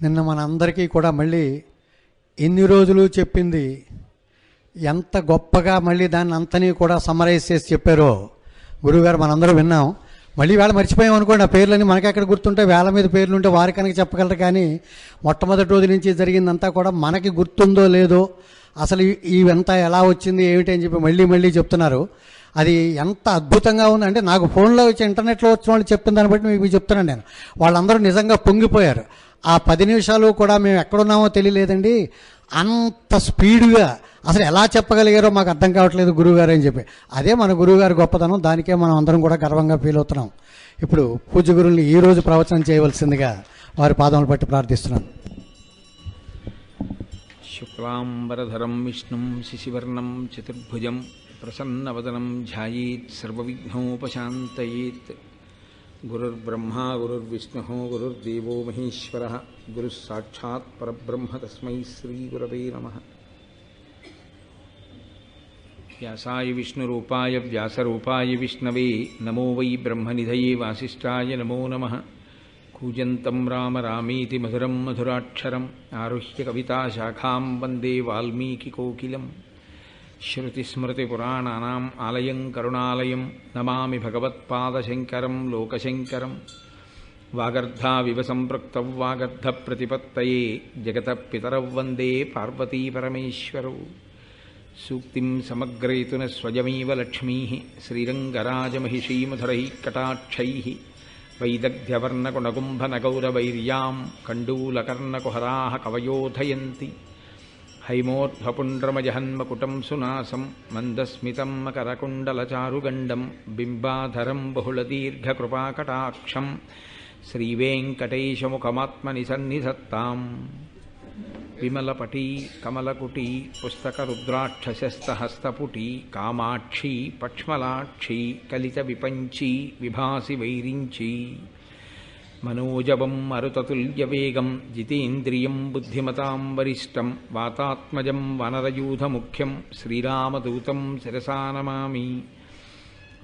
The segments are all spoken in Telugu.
నిన్న మనందరికీ కూడా మళ్ళీ ఎన్ని రోజులు చెప్పింది ఎంత గొప్పగా మళ్ళీ దాన్ని అంతని కూడా సమ్మరైజ్ చేసి చెప్పారో గురువుగారు మనందరూ విన్నాం. మళ్ళీ వేళ మర్చిపోయాం అనుకోండి, ఆ పేర్లన్నీ మనకెక్కడ గుర్తుంటే, వేళ మీద పేర్లు ఉంటే వారి కనుక చెప్పగలరు. కానీ మొట్టమొదటి రోజు నుంచి జరిగిందంతా కూడా మనకి గుర్తుందో లేదో, అసలు ఇవంతా ఎలా వచ్చింది ఏమిటి అని చెప్పి మళ్ళీ మళ్ళీ చెప్తున్నారు. అది ఎంత అద్భుతంగా ఉంది అంటే, నాకు ఫోన్లో వచ్చి ఇంటర్నెట్లో వచ్చిన వాళ్ళు చెప్పిన దాన్ని బట్టి మీకు చెప్తున్నాను నేను. వాళ్ళందరూ నిజంగా పొంగిపోయారు. ఆ 10 నిమిషాలు కూడా మేము ఎక్కడున్నామో తెలియలేదండి, అంత స్పీడ్గా అసలు ఎలా చెప్పగలిగారో మాకు అర్థం కావట్లేదు గురువుగారు అని చెప్పి. అదే మన గురువుగారి గొప్పతనం, దానికే మనం అందరం కూడా గర్వంగా ఫీల్ అవుతున్నాం. ఇప్పుడు పూజ్య గురువుల్ని ఈరోజు ప్రవచనం చేయవలసిందిగా వారి పాదములు పట్టి ప్రార్థిస్తున్నాను. శుక్లాంబరధరం విష్ణుం శశివర్ణం చతుర్భుజం ప్రసన్నవదనం ధ్యాయేత్ సర్వవిఘ్నోపశాంతయేత్. గురుర్బ్రహ్మా గురుర్విష్ణుః గురుర్దేవో మహేశ్వరః గురుః సాక్షాత్ పరబ్రహ్మ తస్మై శ్రీగురవే నమః. వ్యాసాయ విష్ణురూపాయ వ్యాసరూపాయ విష్ణవే నమో వై బ్రహ్మనిధయే వాసిష్ఠాయ నమో నమః. కూజంతం రామ రామేతి మధురం మధురాక్షరం ఆరుహ్య కవితాశాఖాం వందే వాల్మీకికోకిలం. శ్రుతిస్మృతిపురాణానాం ఆలయం కరుణాలయం నమామి భగవత్పాదశంకరం లోకశంకరం. వాగర్ధావివ సంపృక్తౌ వాగర్ధప్రతిపత్తయే జగతః పితరౌ వందే పార్వతీపరమేశ్వరౌ. సూక్తిం సమగ్రయతున స్వయమేవ లక్ష్మీః శ్రీరంగరాజమహిషీమధురైః కటాక్షైః. వైదగ్ధ్యవర్ణకుణగుంభనగౌరవైర్యాం కండూలకర్ణకుహరాः కవయోధయంతి. హైమోర్ధ్వపుండ్రమజహన్మకుటం సునాసం మందస్మితం మకరకుండలచారుగండం బింబాధరం బహుళదీర్ఘకృపాకటాక్షం శ్రీవేంకటేశముఖమాత్మని సన్నిధత్తాం. విమలపటీ కమలకుటీ పుస్తకరుద్రాక్షశస్తహస్తపుటీ కామాక్షీ పక్ష్మలాక్షీ కలిత విపంచీ విభాసి వైరించీ. మనోజవం మరుతతుల్యవేగం జితేంద్రియం బుద్ధిమతాం వరిష్టం వాతాత్మజం వనరయూధముఖ్యం శ్రీరామదూతం శిరసా నమామి.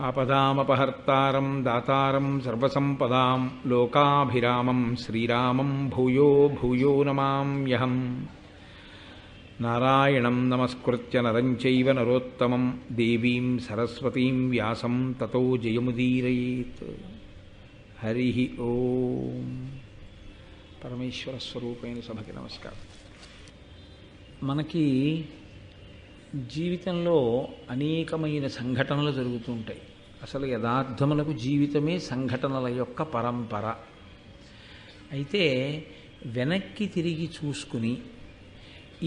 ఆపదామపహర్తారం దాతారం సర్వసంపదాం లోకాభిరామం శ్రీరామం భూయో భూయో నమామ్యహం. నారాయణం నమస్కృత్య నరం చైవ నరోత్తమం దేవీం సరస్వతీం వ్యాసం తతో జయముదీరయేత్. హరి ఓం. పరమేశ్వర స్వరూపైన సభకి నమస్కారం. మనకి జీవితంలో అనేకమైన సంఘటనలు జరుగుతూ ఉంటాయి. అసలు యథార్థములకు జీవితమే సంఘటనల యొక్క పరంపర. అయితే వెనక్కి తిరిగి చూసుకుని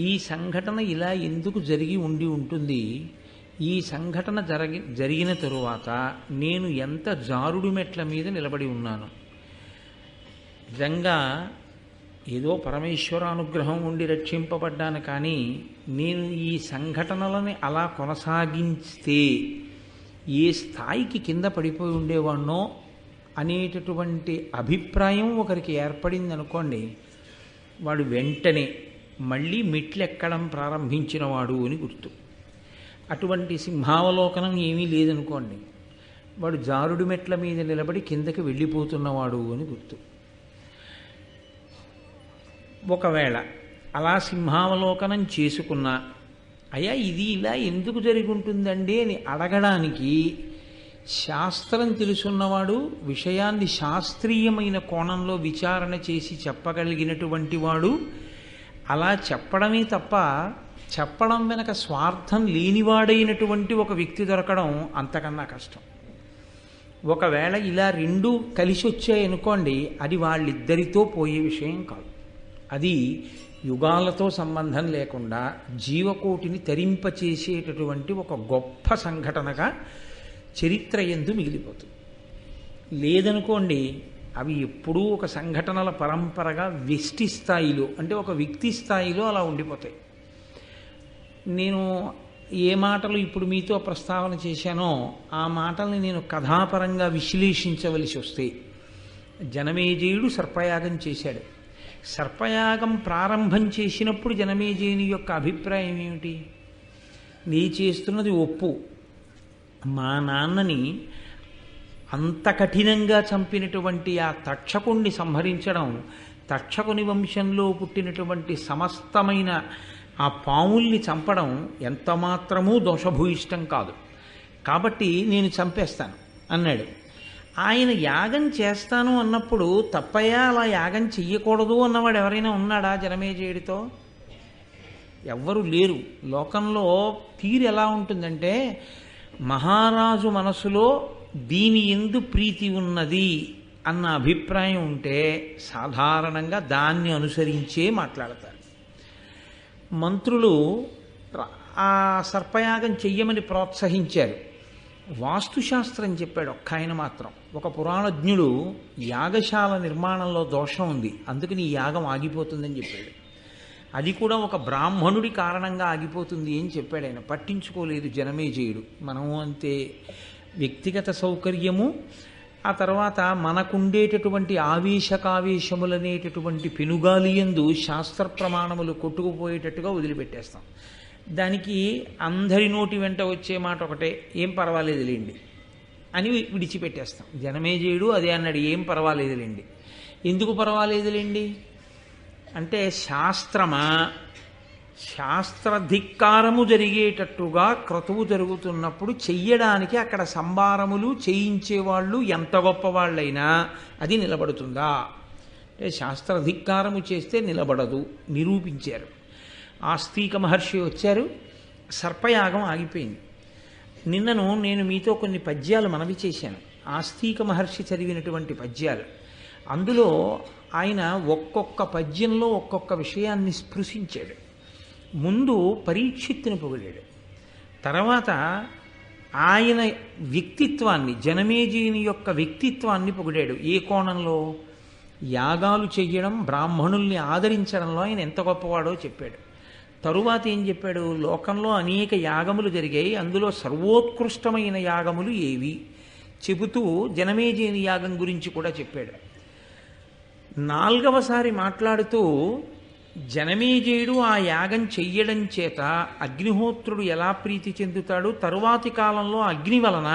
ఈ సంఘటన ఇలా ఎందుకు జరిగి ఉండి ఉంటుంది, ఈ సంఘటన జరిగిన తరువాత నేను ఎంత జారుడు మెట్ల మీద నిలబడి ఉన్నాను. నిజంగా ఏదో పరమేశ్వర అనుగ్రహం ఉండి రక్షింపబడ్డాను, కానీ నేను ఈ సంఘటనలని అలా కొనసాగిస్తే ఏ స్థాయికి కింద పడిపోయి ఉండేవాణ్ణో అనేటటువంటి అభిప్రాయం ఒకరికి ఏర్పడింది అనుకోండి, వాడు వెంటనే మళ్ళీ మెట్లెక్కడం ప్రారంభించినవాడు అని గుర్తు. అటువంటి సింహావలోకనం ఏమీ లేదనుకోండి, వాడు జారుడు మెట్ల మీద నిలబడి కిందకి వెళ్ళిపోతున్నవాడు అని గుర్తు. ఒకవేళ అలా సింహావలోకనం చేసుకున్నా, అయ్యా ఇది ఇలా ఎందుకు జరిగి ఉంటుందండి అని అడగడానికి శాస్త్రం తెలుసున్నవాడు, విషయాన్ని శాస్త్రీయమైన కోణంలో విచారణ చేసి చెప్పగలిగినటువంటి వాడు అలా చెప్పడమే తప్ప చెప్పడం వెనక స్వార్థం లేనివాడైనటువంటి ఒక వ్యక్తి దొరకడం అంతకన్నా కష్టం. ఒకవేళ ఇలా రెండూ కలిసి వచ్చాయనుకోండి, అది వాళ్ళిద్దరితో పోయే విషయం కాదు. అది యుగాలతో సంబంధం లేకుండా జీవకోటిని తరింపచేసేటటువంటి ఒక గొప్ప సంఘటనగా చరిత్ర యందు మిగిలిపోతుంది. లేదనుకోండి, అవి ఎప్పుడూ ఒక సంఘటనల పరంపరగా వ్యష్టి స్థాయిలో, అంటే ఒక వ్యక్తి స్థాయిలో అలా ఉండిపోతాయి. నేను ఏ మాటలు ఇప్పుడు మీతో ప్రస్తావన చేశానో ఆ మాటల్ని నేను కథాపరంగా విశ్లేషించవలసి వస్తే, జనమేజయుడు సర్పయాగం చేశాడు. సర్పయాగం ప్రారంభం చేసినప్పుడు జనమేజయుని యొక్క అభిప్రాయం ఏమిటి? నీ చేస్తున్నది ఒప్పు, మా నాన్నని అంత కఠినంగా చంపినటువంటి ఆ తక్షకుణ్ణి సంహరించడం తక్షకుని వంశంలో పుట్టినటువంటి సమస్తమైన ఆ పాముల్ని చంపడం ఎంత మాత్రమూ దోషభూయిష్టం కాదు, కాబట్టి నేను చంపేస్తాను అన్నాడు. ఆయన యాగం చేస్తాను అన్నప్పుడు తప్పయ్యా అలా యాగం చెయ్యకూడదు అన్నవాడు ఎవరైనా ఉన్నాడా జనమేజయుడితో? ఎవ్వరూ లేరు. లోకంలో తీరు ఎలా ఉంటుందంటే, మహారాజు మనసులో దీని యందు ప్రీతి ఉన్నది అన్న అభిప్రాయం ఉంటే సాధారణంగా దాన్ని అనుసరించే మాట్లాడతారు. మంత్రులు ఆ సర్పయాగం చెయ్యమని ప్రోత్సహించారు. వాస్తుశాస్త్రం చెప్పాడు ఒక్క ఆయన మాత్రం. ఒక పురాణజ్ఞుడు యాగశాల నిర్మాణంలో దోషం ఉంది, అందుకని ఈ యాగం ఆగిపోతుందని చెప్పాడు. అది కూడా ఒక బ్రాహ్మణుడి కారణంగా ఆగిపోతుంది అని చెప్పాడు. ఆయన పట్టించుకోలేదు జనమేజయుడు. మనము అంతే, వ్యక్తిగత సౌకర్యము, ఆ తర్వాత మనకుండేటటువంటి ఆవేశకావేశములనేటటువంటి పెనుగాలియందు శాస్త్ర ప్రమాణములు కొట్టుకుపోయేటట్టుగా వదిలిపెట్టేస్తాం. దానికి అందరి నోటి వెంట వచ్చే మాట ఒకటే, ఏం పర్వాలేదులేండి అని విడిచిపెట్టేస్తాం. జనమేజయుడు అదే అన్నాడు, ఏం పర్వాలేదులేండి. ఎందుకు పర్వాలేదులేండి అంటే, శాస్త్రమా, శాస్త్రధిక్కారము జరిగేటట్టుగా క్రతువు జరుగుతున్నప్పుడు చెయ్యడానికి అక్కడ సంబారములు చేయించేవాళ్ళు ఎంత గొప్పవాళ్ళైనా అది నిలబడుతుందా అంటే, శాస్త్రధిక్కారము చేస్తే నిలబడదు నిరూపించారు. ఆస్తిక మహర్షి వచ్చారు, సర్పయాగం ఆగిపోయింది. నిన్నను నేను మీతో కొన్ని పద్యాలు మనవి చేశాను, ఆస్తిక మహర్షి చదివినటువంటి పద్యాలు. అందులో ఆయన ఒక్కొక్క పద్యంలో ఒక్కొక్క విషయాన్ని స్పృశించాడు. ముందు పరీక్షిత్తుని పొగిడాడు, తర్వాత ఆయన వ్యక్తిత్వాన్ని, జనమేజయుని యొక్క వ్యక్తిత్వాన్ని పొగిడాడు. ఏ కోణంలో? యాగాలు చెయ్యడం, బ్రాహ్మణుల్ని ఆదరించడంలో ఆయన ఎంత గొప్పవాడో చెప్పాడు. తరువాత ఏం చెప్పాడు? లోకంలో అనేక యాగములు జరిగాయి, అందులో సర్వోత్కృష్టమైన యాగములు ఏవి చెబుతూ జనమేజయుని యాగం గురించి కూడా చెప్పాడు. నాలుగవసారి మాట్లాడుతూ జనమేజయుడు ఆ యాగం చెయ్యడం చేత అగ్నిహోత్రుడు ఎలా ప్రీతి చెందుతాడు, తరువాతి కాలంలో అగ్ని వలన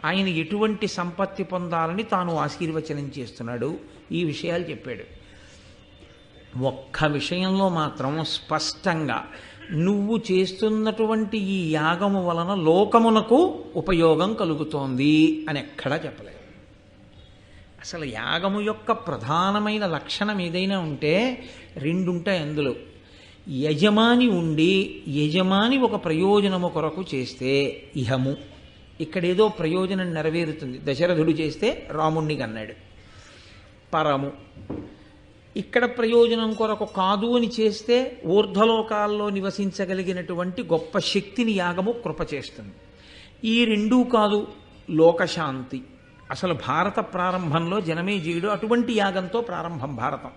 ఆయన ఎటువంటి సంపత్తి పొందాలని తాను ఆశీర్వచనం చేస్తున్నాడు, ఈ విషయాలు చెప్పాడు. ఒక్క విషయంలో మాత్రం స్పష్టంగా నువ్వు చేస్తున్నటువంటి ఈ యాగము వలన లోకమునకు ఉపయోగం కలుగుతోంది అని ఎక్కడా చెప్పలేదు. అసలు యాగము యొక్క ప్రధానమైన లక్షణం ఏదైనా ఉంటే రెండుంటాయి అందులో. యజమాని ఉండి యజమాని ఒక ప్రయోజనము కొరకు చేస్తే ఇహము, ఇక్కడేదో ప్రయోజనం నెరవేరుతుంది. దశరథుడు చేస్తే రాముణ్ణి కన్నాడు. పరము, ఇక్కడ ప్రయోజనం కొరకు కాదు అని చేస్తే ఊర్ధ్వలోకాల్లో నివసించగలిగినటువంటి గొప్ప శక్తిని యాగము కృప చేస్తుంది. ఈ రెండూ కాదు, లోకశాంతి. అసలు భారత ప్రారంభంలో జనమేజయుడు అటువంటి యాగంతో ప్రారంభం భారతం.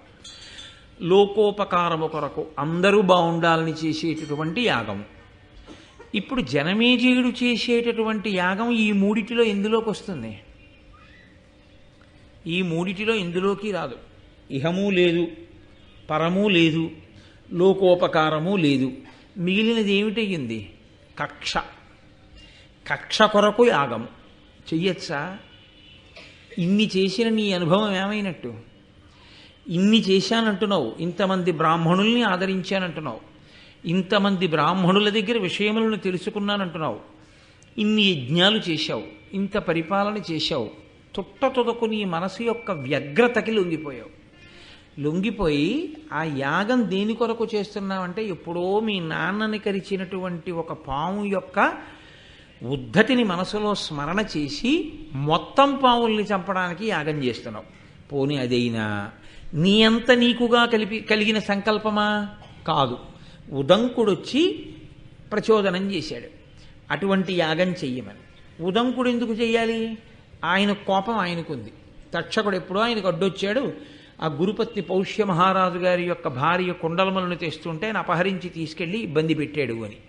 లోకోపకారము కొరకు అందరూ బాగుండాలని చేసేటటువంటి యాగము. ఇప్పుడు జనమేజయుడు చేసేటటువంటి యాగం ఈ మూడిటిలో ఎందులోకి వస్తుంది? ఈ మూడిటిలో ఎందులోకి రాదు. ఇహము లేదు, పరము లేదు, లోకోపకారము లేదు. మిగిలినది ఏమిటయ్యింది? కక్ష. కక్ష కొరకు యాగము చెయ్యొచ్చా? ఇన్ని చేసిన నీ అనుభవం ఏమైనట్టు? ఇన్ని చేశానంటున్నావు, ఇంతమంది బ్రాహ్మణుల్ని ఆదరించానంటున్నావు, ఇంతమంది బ్రాహ్మణుల దగ్గర విషయములను తెలుసుకున్నానంటున్నావు, ఇన్ని యజ్ఞాలు చేశావు, ఇంత పరిపాలన చేశావు. తుదకు నీ మనసు యొక్క వ్యగ్రతకి లొంగిపోయావు. లొంగిపోయి ఆ యాగం దేని కొరకు చేస్తున్నావంటే, ఎప్పుడో మీ నాన్నని కరిచినటువంటి ఒక పాము యొక్క ఉద్ధతిని మనసులో స్మరణ చేసి మొత్తం పావుల్ని చంపడానికి యాగం చేస్తున్నావు. పోనీ అదైనా నీ అంత నీకుగా కలిగిన సంకల్పమా? కాదు. ఉదంకుడొచ్చి ప్రచోదనం చేశాడు అటువంటి యాగం చెయ్యమని. ఉదంకుడు ఎందుకు చెయ్యాలి? ఆయన కోపం ఆయనకుంది. తక్షకుడు ఎప్పుడో ఆయనకు అడ్డొచ్చాడు. ఆ గురుపత్ని పౌష్య మహారాజు గారి యొక్క భార్య కుండలములను తెస్తుంటే ఆయన అపహరించి తీసుకెళ్ళి ఇబ్బంది పెట్టాడు అని.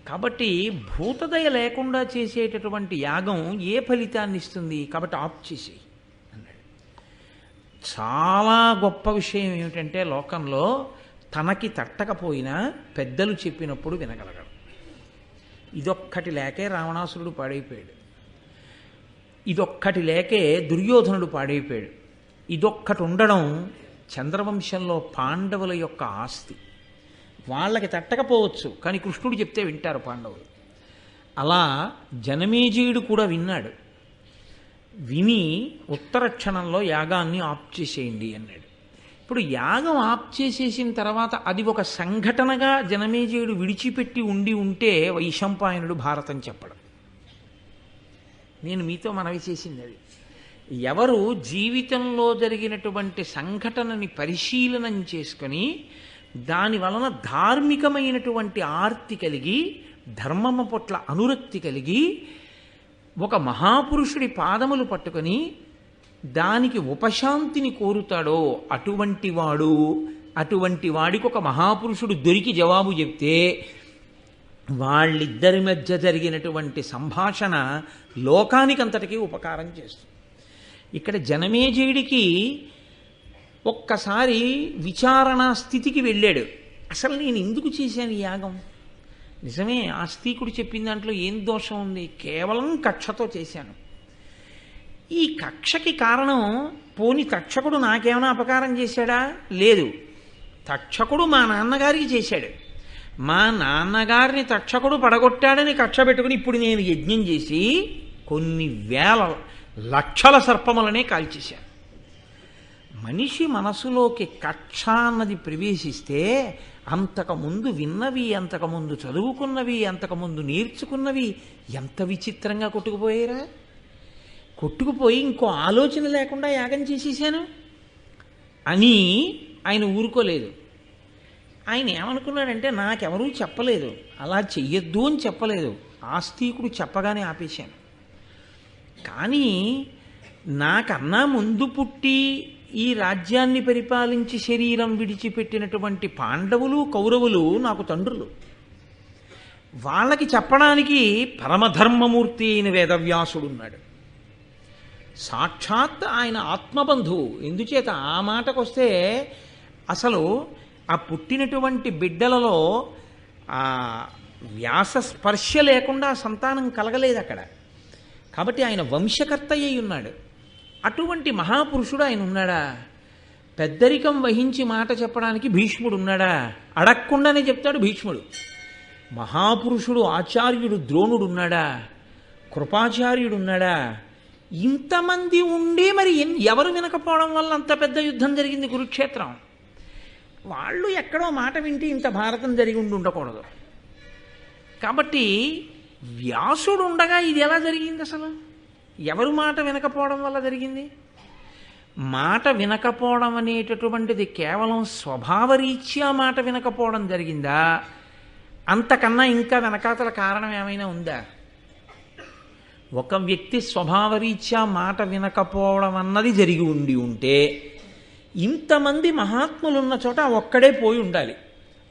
కాబట్టి భూతదయ లేకుండా చేసేటటువంటి యాగం ఏ ఫలితాన్ని ఇస్తుంది? కాబట్టి ఆప్ చేసేయి అన్నాడు. చాలా గొప్ప విషయం ఏమిటంటే, లోకంలో తనకి తట్టకపోయినా పెద్దలు చెప్పినప్పుడు వినగలగడం. ఇదొక్కటి లేకే రావణాసురుడు పాడైపోయాడు. ఇదొక్కటి లేకే దుర్యోధనుడు పాడైపోయాడు. ఇదొక్కటి ఉండడం చంద్రవంశంలో పాండవుల యొక్క ఆస్తి. వాళ్ళకి తట్టకపోవచ్చు, కానీ కృష్ణుడు చెప్తే వింటారు పాండవులు. అలా జనమేజయుడు కూడా విన్నాడు. విని ఉత్తర క్షణంలో యాగాన్ని ఆప్ చేసేయండి అన్నాడు. ఇప్పుడు యాగం ఆప్ చేసేసిన తర్వాత అది ఒక సంఘటనగా జనమేజయుడు విడిచిపెట్టి ఉంటే వైశంపాయనుడు భారతం చెప్పడం. నేను మీతో మనవి చేసింది అది. ఎవరు జీవితంలో జరిగినటువంటి సంఘటనని పరిశీలనం చేసుకొని దాని వలన ధార్మికమైనటువంటి ఆర్తి కలిగి ధర్మము పట్ల అనురక్తి కలిగి ఒక మహాపురుషుడి పాదములు పట్టుకొని దానికి ఉపశాంతిని కోరుతాడో అటువంటి వాడికి ఒక మహాపురుషుడు దొరికి జవాబు చెప్తే వాళ్ళిద్దరి మధ్య జరిగినటువంటి సంభాషణ లోకానికంతటికీ ఉపకారం చేస్తుంది. ఇక్కడ జనమేజయుడికి ఒక్కసారి విచారణా స్థితికి వెళ్ళాడు. అసలు నేను ఎందుకు చేశాను ఈ యాగం? నిజమే, ఆస్తికుడు చెప్పిన దాంట్లో ఏం దోషం ఉంది? కేవలం కక్షతో చేశాను. ఈ కక్షకి కారణం పోని తక్షకుడు నాకేమైనా అపకారం చేశాడా? లేదు, తక్షకుడు మా నాన్నగారికి చేశాడు. మా నాన్నగారిని తక్షకుడు పడగొట్టాడని కక్ష పెట్టుకుని ఇప్పుడు నేను యజ్ఞం చేసి కొన్ని వేల లక్షల సర్పములనే కాల్చేశాను. మనిషి మనసులోకి కక్ష అన్నది ప్రవేశిస్తే అంతకుముందు విన్నవి, అంతకుముందు చదువుకున్నవి, అంతకుముందు నేర్చుకున్నవి ఎంత విచిత్రంగా కొట్టుకుపోయారా. కొట్టుకుపోయి ఇంకో ఆలోచన లేకుండా యాగం చేసేసాను అని ఆయన ఊరుకోలేదు. ఆయన ఏమనుకున్నాడంటే నాకెవరూ చెప్పలేదు, అలా చెయ్యొద్దు అని చెప్పలేదు, ఆస్తికుడు చెప్పగానే ఆపేశాను. కానీ నాకన్నా ముందు పుట్టి ఈ రాజ్యాన్ని పరిపాలించి శరీరం విడిచిపెట్టినటువంటి పాండవులు కౌరవులు నాకు తండ్రులు. వాళ్ళకి చెప్పడానికి పరమధర్మమూర్తి అయిన వేదవ్యాసుడున్నాడు. సాక్షాత్ ఆయన ఆత్మబంధువు. ఎందుచేత ఆ మాటకొస్తే అసలు ఆ పుట్టినటువంటి బిడ్డలలో ఆ వ్యాస స్పర్శ లేకుండా సంతానం కలగలేదు అక్కడ. కాబట్టి ఆయన వంశకర్త అయి ఉన్నాడు. అటువంటి మహాపురుషుడు ఆయన ఉన్నాడా? పెద్దరికం వహించి మాట చెప్పడానికి భీష్ముడు ఉన్నాడా? అడగకుండానే చెప్తాడు భీష్ముడు. మహాపురుషుడు ఆచార్యుడు ద్రోణుడు ఉన్నాడా? కృపాచార్యుడు ఉన్నాడా? ఇంతమంది ఉండి మరి ఎవరు వినకపోవడం వల్ల అంత పెద్ద యుద్ధం జరిగింది కురుక్షేత్రం. వాళ్ళు ఎక్కడో మాట వింటే ఇంత భారతం జరిగి ఉండకూడదు. కాబట్టి వ్యాసుడు ఉండగా ఇది ఎలా జరిగింది? అసలు ఎవరు మాట వినకపోవడం వల్ల జరిగింది? మాట వినకపోవడం అనేటటువంటిది కేవలం స్వభావరీత్యా మాట వినకపోవడం జరిగిందా? అంతకన్నా ఇంకా వెనకాతల కారణం ఏమైనా ఉందా? ఒక వ్యక్తి స్వభావరీత్యా మాట వినకపోవడం అన్నది జరిగి ఉంటే ఇంతమంది మహాత్ములున్న చోట ఒక్కడే పోయి ఉండాలి.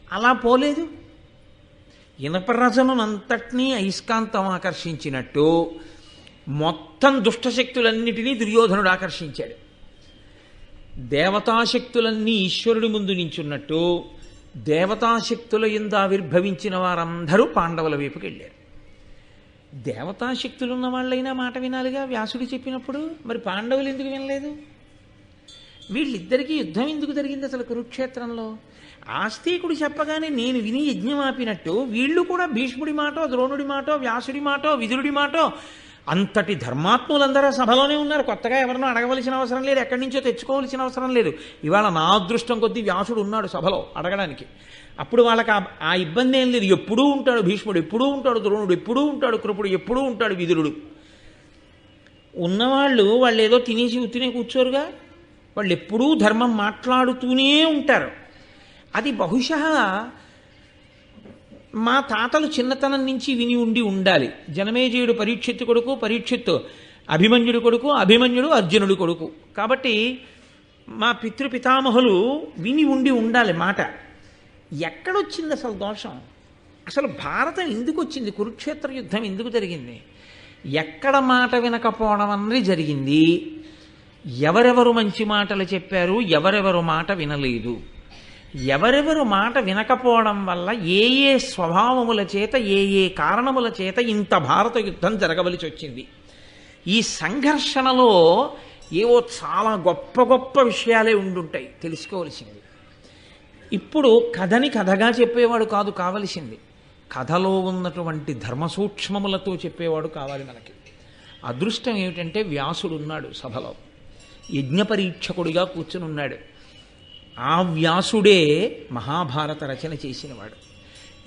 అలా పోలేదు. ఇనపరజనునంతటినీ అయస్కాంతం ఆకర్షించినట్టు మొత్తం దుష్టశక్తులన్నిటినీ దుర్యోధనుడు ఆకర్షించాడు. దేవతాశక్తులన్నీ ఈశ్వరుడి ముందు నించున్నట్టు దేవతాశక్తుల యందు ఆవిర్భవించిన వారందరూ పాండవుల వైపుకి వెళ్ళారు. దేవతాశక్తులున్న వాళ్ళైనా మాట వినాలిగా వ్యాసుడు చెప్పినప్పుడు. మరి పాండవులు ఎందుకు వినలేదు? వీళ్ళిద్దరికీ యుద్ధం ఎందుకు జరిగింది అసలు కురుక్షేత్రంలో? ఆస్తికుడు చెప్పగానే నేను విని యజ్ఞం ఆపినట్టు వీళ్ళు కూడా భీష్ముడి మాటో, ద్రోణుడి మాటో, వ్యాసుడి మాటో, విదురుడి మాటో, అంతటి ధర్మాత్ములందరూ సభలోనే ఉన్నారు. కొత్తగా ఎవరినో అడగవలసిన అవసరం లేదు, ఎక్కడి నుంచో తెచ్చుకోవలసిన అవసరం లేదు. ఇవాళ నా అదృష్టం కొద్దీ వ్యాసుడు ఉన్నాడు సభలో అడగడానికి. అప్పుడు వాళ్ళకి ఆ ఇబ్బంది ఏం లేదు. ఎప్పుడూ ఉంటాడు భీష్ముడు, ఎప్పుడూ ఉంటాడు ద్రోణుడు, ఎప్పుడూ ఉంటాడు కృపుడు, ఎప్పుడూ ఉంటాడు విదురుడు. ఉన్నవాళ్ళు ఏదో తినేసి ఉత్తినే కూర్చోరుగా. వాళ్ళు ఎప్పుడూ ధర్మం మాట్లాడుతూనే ఉంటారు. అది బహుశా మా తాతలు చిన్నతనం నుంచి విని ఉండాలి. జనమేజయుడు పరీక్షిత్తు కొడుకు, పరీక్షిత్తు అభిమన్యుడు కొడుకు, అభిమన్యుడు అర్జునుడు కొడుకు. కాబట్టి మా పితృపితామహులు విని ఉండాలి మాట. ఎక్కడొచ్చింది అసలు దోషం? అసలు భారతం ఎందుకు వచ్చింది? కురుక్షేత్ర యుద్ధం ఎందుకు జరిగింది? ఎక్కడ మాట వినకపోవడం అన్నది జరిగింది. ఎవరెవరు మంచి మాటలు చెప్పారు, ఎవరెవరు మాట వినలేదు. ఎవరెవరు మాట వినకపోవడం వల్ల ఏ స్వభావముల చేత, ఏ కారణముల చేత ఇంత భారత యుద్ధం జరగవలసి వచ్చింది. ఈ సంఘర్షణలో ఏవో చాలా గొప్ప గొప్ప విషయాలే ఉండుంటాయి తెలుసుకోవలసింది. ఇప్పుడు కథని కథగా చెప్పేవాడు కాదు కావలసింది, కథలో ఉన్నటువంటి ధర్మ సూక్ష్మములతో చెప్పేవాడు కావాలి మనకి. అదృష్టం ఏమిటంటే వ్యాసుడు ఉన్నాడు సభలో, యజ్ఞపరీక్షకుడిగా కూర్చుని ఉన్నాడు. ఆ వ్యాసుడే మహాభారత రచన చేసినవాడు.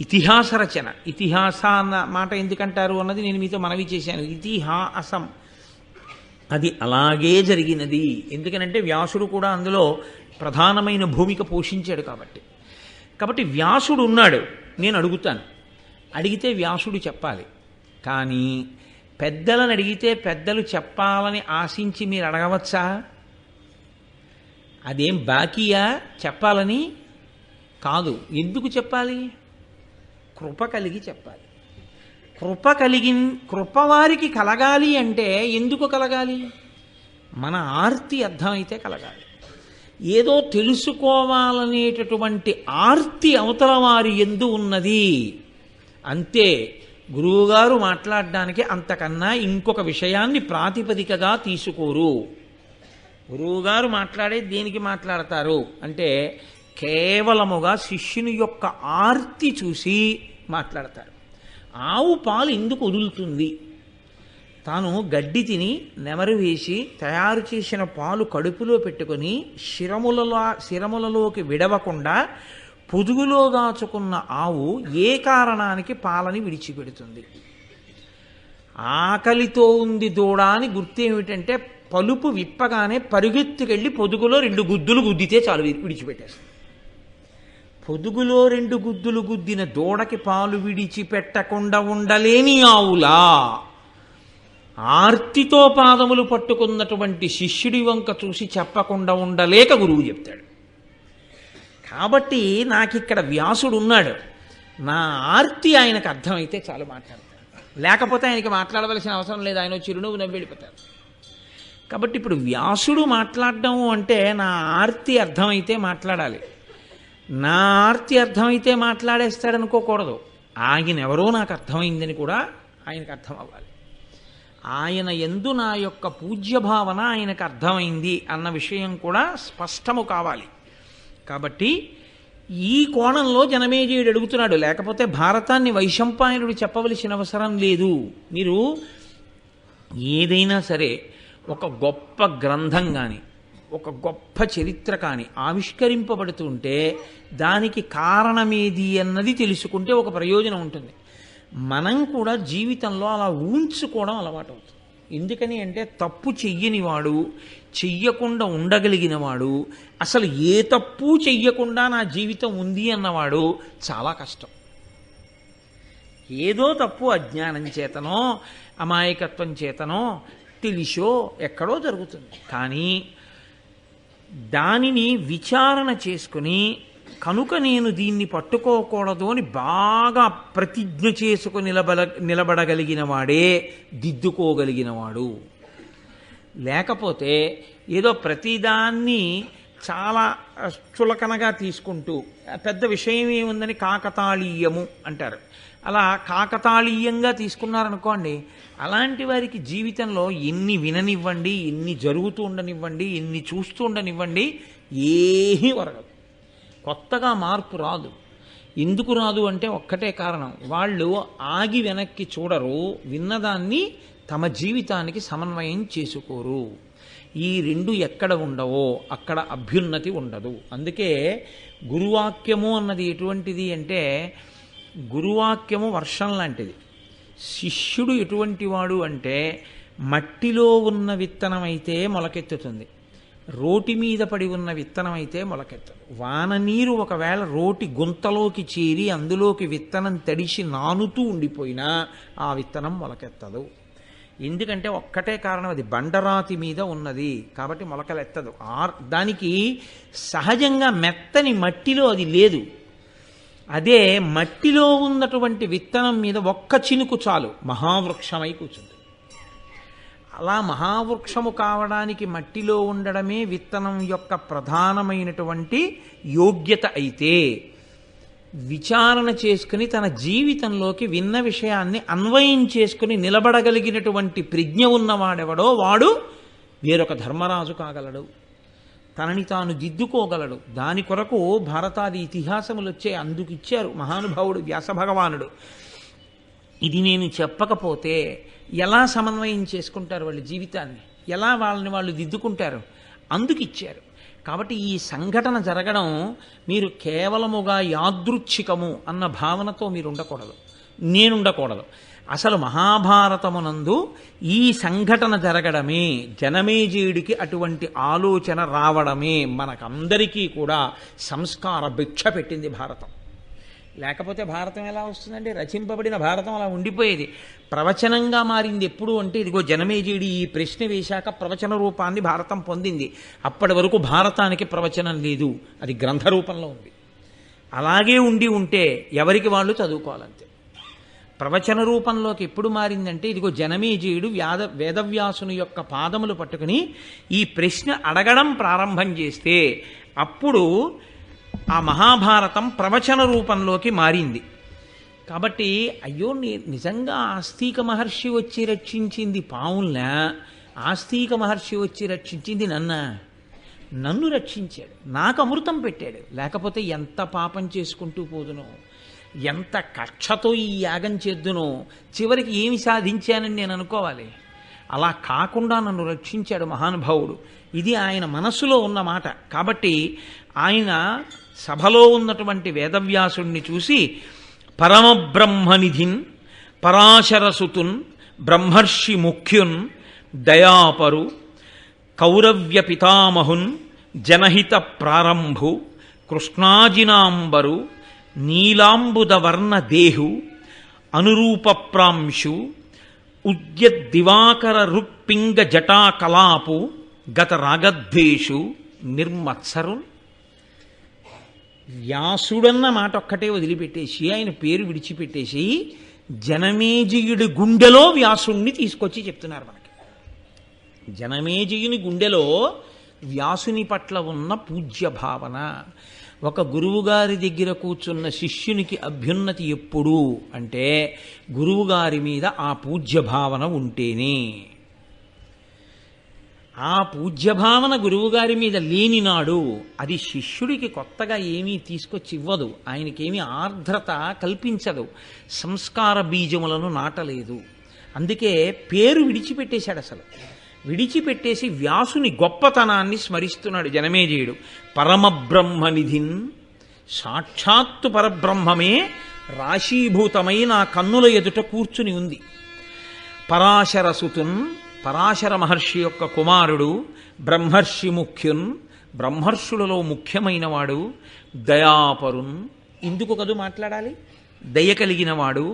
ఇతిహాస రచన, ఇతిహాస అన్న మాట ఎందుకంటారు అన్నది నేను మీతో మనవి చేశాను. ఇతిహాసం అది అలాగే జరిగినది. ఎందుకనంటే వ్యాసుడు కూడా అందులో ప్రధానమైన భూమిక పోషించాడు కాబట్టి వ్యాసుడు ఉన్నాడు. నేను అడుగుతాను, అడిగితే వ్యాసుడు చెప్పాలి. కానీ పెద్దలను అడిగితే పెద్దలు చెప్పాలని ఆశించి మీరు అడగవచ్చా? అదేం బాకీయా చెప్పాలని? కాదు. ఎందుకు చెప్పాలి? కృప కలిగి చెప్పాలి. కృప వారికి కలగాలి అంటే ఎందుకు కలగాలి? మన ఆర్తి అర్థమైతే కలగాలి. ఏదో తెలుసుకోవాలనేటటువంటి ఆర్తి అవతల వారి యందు ఉన్నది అంతే. గురువుగారు మాట్లాడడానికి అంతకన్నా ఇంకొక విషయాన్ని ప్రాతిపదికగా తీసుకోరు. గురువుగారు మాట్లాడే దేనికి మాట్లాడతారు అంటే కేవలముగా శిష్యుని యొక్క ఆర్తి చూసి మాట్లాడతారు. ఆవు పాలు ఎందుకు వదులుతుంది? తాను గడ్డి తిని నెమరు వేసి తయారు చేసిన పాలు కడుపులో పెట్టుకొని శిరములలోకి విడవకుండా పొదుగులో దాచుకున్న ఆవు ఏ కారణానికి పాలని విడిచిపెడుతుంది? ఆకలితో ఉంది దూడ అని గుర్తేమిటంటే పలుపు విప్పగానే పరుగెత్తుకెళ్ళి పొదుగులో 2 గుద్దులు గుద్దితే చాలు విడిచిపెట్టేస్తుంది. పొదుగులో 2 గుద్దులు గుద్దిన దూడకి పాలు విడిచిపెట్టకుండా ఉండలేని ఆవులా ఆర్తితో పాదములు పట్టుకున్నటువంటి శిష్యుడి వంక చూసి చెప్పకుండా ఉండలేక గురువు చెప్తాడు. కాబట్టి నాకిక్కడ వ్యాసుడు ఉన్నాడు, నా ఆర్తి ఆయనకు అర్థమైతే చాలు మాట్లాడతాడు, లేకపోతే ఆయనకి మాట్లాడవలసిన అవసరం లేదు, ఆయన చిరునవ్వు నవ్వి వెళ్ళిపోతారు. కాబట్టి ఇప్పుడు వ్యాసుడు మాట్లాడడం అంటే నా ఆర్తి అర్థమైతే మాట్లాడాలి. నా ఆర్తి అర్థమైతే మాట్లాడేస్తాడనుకోకూడదు. ఆయన ఎవరో నాకు అర్థమైందని కూడా ఆయనకు అర్థం అవ్వాలి. ఆయన యందు నా యొక్క పూజ్య భావన ఆయనకు అర్థమైంది అన్న విషయం కూడా స్పష్టము కావాలి. కాబట్టి ఈ కోణంలో జనమేజయుడు అడుగుతున్నాడు. లేకపోతే భారతాన్ని వైశంపాయనుడు చెప్పవలసిన అవసరం లేదు. మీరు ఏదైనా సరే ఒక గొప్ప గ్రంథం కానీ ఒక గొప్ప చరిత్ర కానీ ఆవిష్కరింపబడుతుంటే దానికి కారణమేది అన్నది తెలుసుకుంటే ఒక ప్రయోజనం ఉంటుంది. మనం కూడా జీవితంలో అలా ఊంచుకోవడం అలవాటు అవుతుంది. ఎందుకని అంటే తప్పు చెయ్యనివాడు, చెయ్యకుండా ఉండగలిగినవాడు, అసలు ఏ తప్పు చెయ్యకుండా నా జీవితం ఉంది అన్నవాడు చాలా కష్టం. ఏదో తప్పు అజ్ఞానం చేతనో అమాయకత్వం చేతనో తెలిసో ఎక్కడో జరుగుతుంది. కానీ దానిని విచారణ చేసుకుని కనుక నేను దీన్ని పట్టుకోకూడదు అని బాగా ప్రతిజ్ఞ చేసుకుని నిలబడగలిగిన వాడే దిద్దుకోగలిగినవాడు. లేకపోతే ఏదో ప్రతిదాన్ని చాలా చులకనగా తీసుకుంటూ పెద్ద విషయం ఏముందని కాకతాళీయము అంటారు. అలా కాకతాళీయంగా తీసుకున్నారనుకోండి, అలాంటి వారికి జీవితంలో ఎన్ని విననివ్వండి, ఎన్ని జరుగుతూ ఉండనివ్వండి, ఎన్ని చూస్తూ ఉండనివ్వండి, ఏమీ ఒరగదు. కొత్తగా మార్పు రాదు. ఎందుకు రాదు అంటే ఒక్కటే కారణం, వాళ్ళు ఆగి వెనక్కి చూడరు, విన్నదాన్ని తమ జీవితానికి సమన్వయం చేసుకోరు. ఈ 2 ఎక్కడ ఉండవో అక్కడ అభ్యున్నతి ఉండదు. అందుకే గురువాక్యము అన్నది ఎటువంటిది అంటే గురువాక్యము వర్షం లాంటిది. శిష్యుడు ఎటువంటి వాడు అంటే మట్టిలో ఉన్న విత్తనం అయితే మొలకెత్తుతుంది, రోటి మీద పడి ఉన్న విత్తనం అయితే మొలకెత్తదు. వాన నీరు ఒకవేళ రోటి గుంతలోకి చేరి అందులోకి విత్తనం తడిసి నానుతూ ఉండిపోయినా ఆ విత్తనం మొలకెత్తదు. ఎందుకంటే ఒక్కటే కారణం, అది బండరాతి మీద ఉన్నది కాబట్టి మొలకలెత్తదు. దానికి సహజంగా మెత్తని మట్టిలో అది లేదు. అదే మట్టిలో ఉన్నటువంటి విత్తనం మీద ఒక్క చినుకు చాలు మహావృక్షమై కూర్చుంది. అలా మహావృక్షము కావడానికి మట్టిలో ఉండడమే విత్తనం యొక్క ప్రధానమైనటువంటి యోగ్యత అయితే, విచారణ చేసుకుని తన జీవితంలోకి విన్న విషయాన్ని అన్వయం చేసుకుని నిలబడగలిగినటువంటి ప్రజ్ఞ ఉన్నవాడెవడో వాడు వేరొక ధర్మరాజు కాగలడు, తనని తాను దిద్దుకోగలడు. దాని కొరకు భారతాది ఇతిహాసములు వచ్చే అందుకు ఇచ్చారు మహానుభావుడు వ్యాస భగవానుడు. ఇది నేను చెప్పకపోతే ఎలా సమన్వయం చేసుకుంటారు వాళ్ళ జీవితాన్ని, ఎలా వాళ్ళని వాళ్ళు దిద్దుకుంటారు? అందుకు ఇచ్చారు. కాబట్టి ఈ సంఘటన జరగడం మీరు కేవలముగా యాదృచ్ఛికము అన్న భావనతో మీరు ఉండకూడదు, నేనుండకూడదు. అసలు మహాభారతమునందు ఈ సంఘటన జరగడమే, జనమేజయుడికి అటువంటి ఆలోచన రావడమే మనకందరికీ కూడా సంస్కార భిక్ష పెట్టింది భారతం. లేకపోతే భారతం ఎలా వస్తుందండి? రచింపబడిన భారతం అలా ఉండిపోయేది. ప్రవచనంగా మారింది ఎప్పుడు అంటే ఇదిగో జనమేజయుడి ఈ ప్రశ్న వేశాక ప్రవచన రూపాన్ని భారతం పొందింది. అప్పటి వరకు భారతానికి ప్రవచనం లేదు, అది గ్రంథ రూపంలో ఉంది. అలాగే ఉంటే ఎవరికి వాళ్ళు చదువుకోవాలంతే. ప్రవచన రూపంలోకి ఎప్పుడు మారిందంటే ఇదిగో జనమేజయుడు వేదవ్యాసుని యొక్క పాదములు పట్టుకుని ఈ ప్రశ్న అడగడం ప్రారంభం చేస్తే అప్పుడు ఆ మహాభారతం ప్రవచన రూపంలోకి మారింది. కాబట్టి అయ్యో నిజంగా ఆస్తిక మహర్షి వచ్చి రక్షించింది పావుల్నా, ఆస్తిక మహర్షి వచ్చి రక్షించింది నన్ను రక్షించాడు, నాకు అమృతం పెట్టాడు. లేకపోతే ఎంత పాపం చేసుకుంటూ పోదునో, ఎంత కక్షతో ఈ యాగం చేద్దునో, చివరికి ఏమి సాధించానని నేను అనుకోవాలి. అలా కాకుండా నన్ను రక్షించాడు మహానుభావుడు. ఇది ఆయన మనస్సులో ఉన్న మాట. కాబట్టి ఆయన సభలో ఉన్నటువంటి వేదవ్యాసుణ్ణి చూసి పరమబ్రహ్మనిధిన్ పరాశరసుతున్ బ్రహ్మర్షి ముఖ్యున్ దయాపరు కౌరవ్య పితామహున్ జనహిత ప్రారంభు కృష్ణాజినాంబరు నీలాంబుదవర్ణ దేహు అనురూపప్రాంశు ఉద్యద్దివాకర రుక్పింగ జటాకలాపు గత రాగద్వేషు నిర్మత్సరున్. వ్యాసుడన్న మాట ఒక్కటే వదిలిపెట్టేసి, ఆయన పేరు విడిచిపెట్టేసి జనమేజయుడి గుండెలో వ్యాసుణ్ణి తీసుకొచ్చి చెప్తున్నారు మనకి. జనమేజయుని గుండెలో వ్యాసుని పట్ల ఉన్న పూజ్య భావన. ఒక గురువుగారి దగ్గర కూర్చున్న శిష్యునికి అభ్యున్నతి ఎప్పుడు అంటే గురువుగారి మీద ఆ పూజ్య భావన ఉంటేనే. ఆ పూజ్యభావన గురువుగారి మీద లేని నాడు అది శిష్యుడికి కొత్తగా ఏమీ తీసుకొచ్చి ఇవ్వదు, ఆయనకేమీ ఆర్ద్రత కల్పించదు, సంస్కార బీజములను నాటలేదు. అందుకే పేరు విడిచిపెట్టేశాడు. అసలు విడిచిపెట్టేసి వ్యాసుని గొప్పతనాన్ని స్మరిస్తున్నాడు జనమేజయుడు. పరమబ్రహ్మనిధిన్, సాక్షాత్తు పరబ్రహ్మమే రాశీభూతమై నా కన్నుల ఎదుట కూర్చుని ఉంది. పరాశరసుతున్, పరాశర మహర్షి యొక్క కుమారుడు. బ్రహ్మర్షి ముఖ్యున్, బ్రహ్మర్షులలో ముఖ్యమైనవాడు. దయాపరున్, ఇందుకు కదూ మాట్లాడాలి, దయ కలిగినవాడు.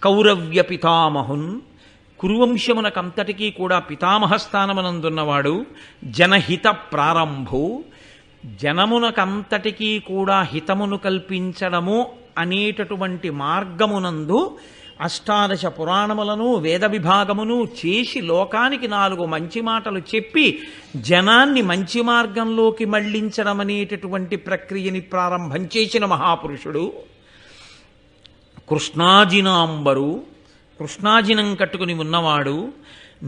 కౌరవ్య పితామహున్, కురువంశమునకంతటికీ కూడా పితామహ స్థానమునందున్నవాడు. జనహిత ప్రారంభు, జనమునకంతటికీ కూడా హితమును కల్పించడము అనేటటువంటి మార్గమునందు అష్టాదశ పురాణములను వేద విభాగమును చేసి లోకానికి 4 మంచి మాటలు చెప్పి జనాన్ని మంచి మార్గంలోకి మళ్లించడం అనేటటువంటి ప్రక్రియని ప్రారంభం చేసిన మహాపురుషుడు. కృష్ణాజినాంబరు, కృష్ణాజినం కట్టుకుని ఉన్నవాడు.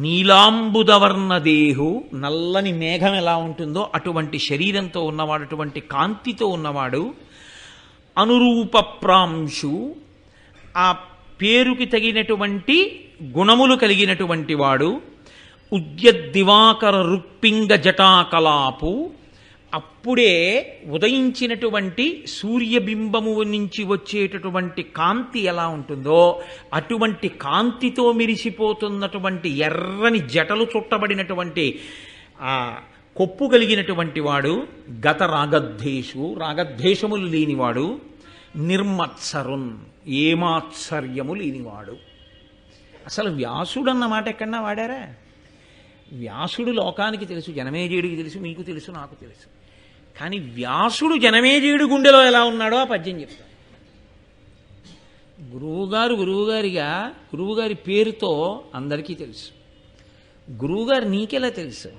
నీలాంబుదవర్ణదేహు, నల్లని మేఘం ఎలా ఉంటుందో అటువంటి శరీరంతో ఉన్నవాడు, అటువంటి కాంతితో ఉన్నవాడు. అనురూపప్రాంశు, ఆ పేరుకి తగినటువంటి గుణములు కలిగినటువంటి వాడు. ఉద్యద్దివాకర రుక్పింగ జటాకలాపు, అప్పుడే ఉదయించినటువంటి సూర్యబింబము నుంచి వచ్చేటటువంటి కాంతి ఎలా ఉంటుందో అటువంటి కాంతితో మిరిసిపోతున్నటువంటి ఎర్రని జటలు చుట్టబడినటువంటి ఆ కొప్పు కలిగినటువంటి వాడు. గత రాగద్వేషు, రాగద్వేషములు లేనివాడు. నిర్మత్సరున్, ఏమాత్సర్యము లేనివాడు. అసలు వ్యాసుడన్న మాట ఎక్కడన్నా వాడారా? వ్యాసుడు లోకానికి తెలుసు, జనమేజయుడికి తెలుసు, మీకు తెలుసు, నాకు తెలుసు. కానీ వ్యాసుడు జనమేజయుడి గుండెలో ఎలా ఉన్నాడో ఆ పద్యం చెప్తాడు. గురువుగారి పేరుతో అందరికీ తెలుసు. గురువుగారు నీకెలా తెలుసు?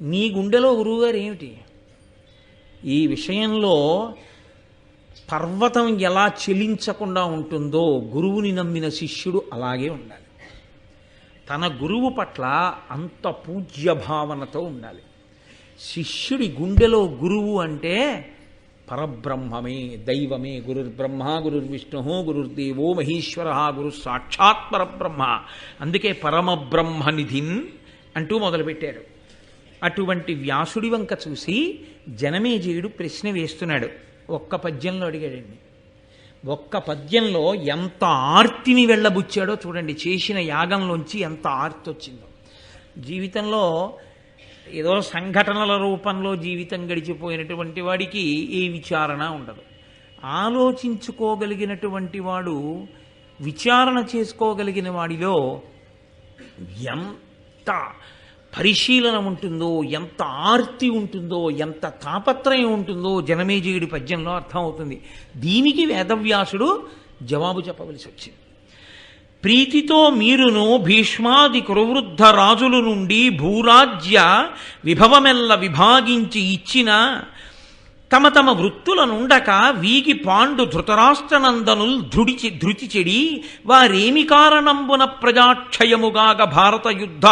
నీ గుండెలో గురువుగారు ఏమిటి? ఈ విషయంలో పర్వతం ఎలా చెలించకుండా ఉంటుందో గురువుని నమ్మిన శిష్యుడు అలాగే ఉండాలి. తన గురువు పట్ల అంత పూజ్య భావనతో ఉండాలి. శిష్యుడి గుండెలో గురువు అంటే పరబ్రహ్మమే, దైవమే. గురుర్బ్రహ్మ గురుర్విష్ణు గురుర్దేవో మహేశ్వర గురు సాక్షాత్ పరబ్రహ్మ. అందుకే పరమబ్రహ్మనిధిన్ అంటూ మొదలుపెట్టారు. అటువంటి వ్యాసుడి వంక చూసి జనమేజయుడు ప్రశ్న వేస్తున్నాడు. ఒక్క పద్యంలో అడిగాడండి. ఒక్క పద్యంలో ఎంత ఆర్తిని వెళ్ళబుచ్చాడో చూడండి. చేసిన యాగంలోంచి ఎంత ఆర్తి వచ్చిందో. జీవితంలో ఏదో సంఘటనల రూపంలో జీవితం గడిచిపోయినటువంటి వాడికి ఏ విచారణ ఉండదు. ఆలోచించుకోగలిగినటువంటి వాడు, విచారణ చేసుకోగలిగిన వాడిలో ఎంత పరిశీలన ఉంటుందో, ఎంత ఆర్తి ఉంటుందో, ఎంత తాపత్రయం ఉంటుందో జనమేజయుడి పద్యంలో అర్థమవుతుంది. దీనికి వేదవ్యాసుడు జవాబు చెప్పవలసి వచ్చింది. ప్రీతితో మీరును భీష్మాది కురువృద్ధ రాజుల నుండి భూరాజ్య విభవమెల్ల విభాగించి ఇచ్చిన తమ తమ వృత్తులనుండక వీగి పాండు ధృతరాష్ట్రనందనుల్ ధృతి చెడి వారేమి కారణంబున ప్రజాక్షయముగాగ భారత యుద్ధ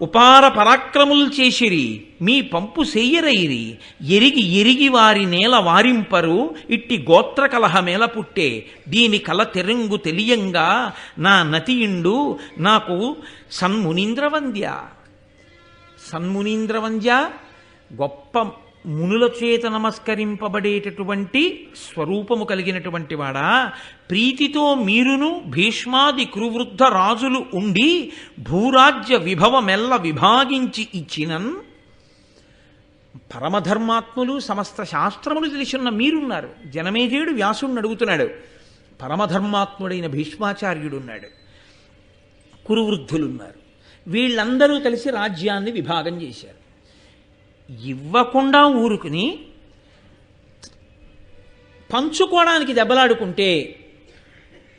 ఉపార పరాక్రములు చేసిరి మీ పంపు సెయ్యరైరి ఎరిగి ఎరిగి వారి నేల వారింపరు ఇట్టి గోత్ర కలహమేల పుట్టే దీని కల తెరంగు తెలియంగా నా నతియుండు నాకు సన్మునీంద్రవంద్య గొప్ప మునుల చేత నమస్కరింపబడేటటువంటి స్వరూపము కలిగినటువంటి వాడా, ప్రీతితో మీరును భీష్మాది కురువృద్ధ రాజులు ఉండి భూరాజ్య విభవమెల్ల విభాగించి ఇచ్చినన్. పరమధర్మాత్ములు సమస్త శాస్త్రములు తెలిసిన మీరున్నారు. జనమేజయుడు వ్యాసుడిని అడుగుతున్నాడు. పరమధర్మాత్ముడైన భీష్మాచార్యుడున్నాడు, కురువృద్ధులున్నారు. వీళ్ళందరూ కలిసి రాజ్యాన్ని విభాగం చేశారు. ఇవ్వకుండా ఊరుకుని పంచుకోవడానికి దెబ్బలాడుకుంటే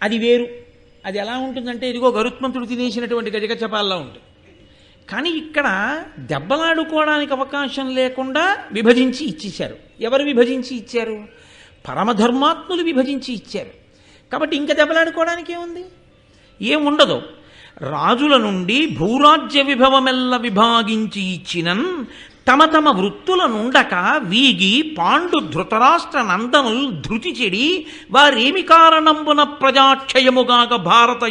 అది వేరు. అది ఎలా ఉంటుందంటే ఇదిగో గరుత్మంతుడు తినేసినటువంటి గజగజపాల్లో ఉంటుంది. కానీ ఇక్కడ దెబ్బలాడుకోవడానికి అవకాశం లేకుండా విభజించి ఇచ్చేశారు. ఎవరు విభజించి ఇచ్చారు? పరమధర్మాత్ములు విభజించి ఇచ్చారు. కాబట్టి ఇంకా దెబ్బలాడుకోవడానికి ఏముంది? ఏముండదు. రాజుల నుండి భూరాజ్య విభవమెల్ల విభాగించి ఇచ్చినన్ తమ తమ వృత్తులనుండక వీగి పాండు ధృతరాష్ట్ర నందనుల్ ధృతి చెడి వారేమి కారణంబున ప్రజాక్షయముగాక భారత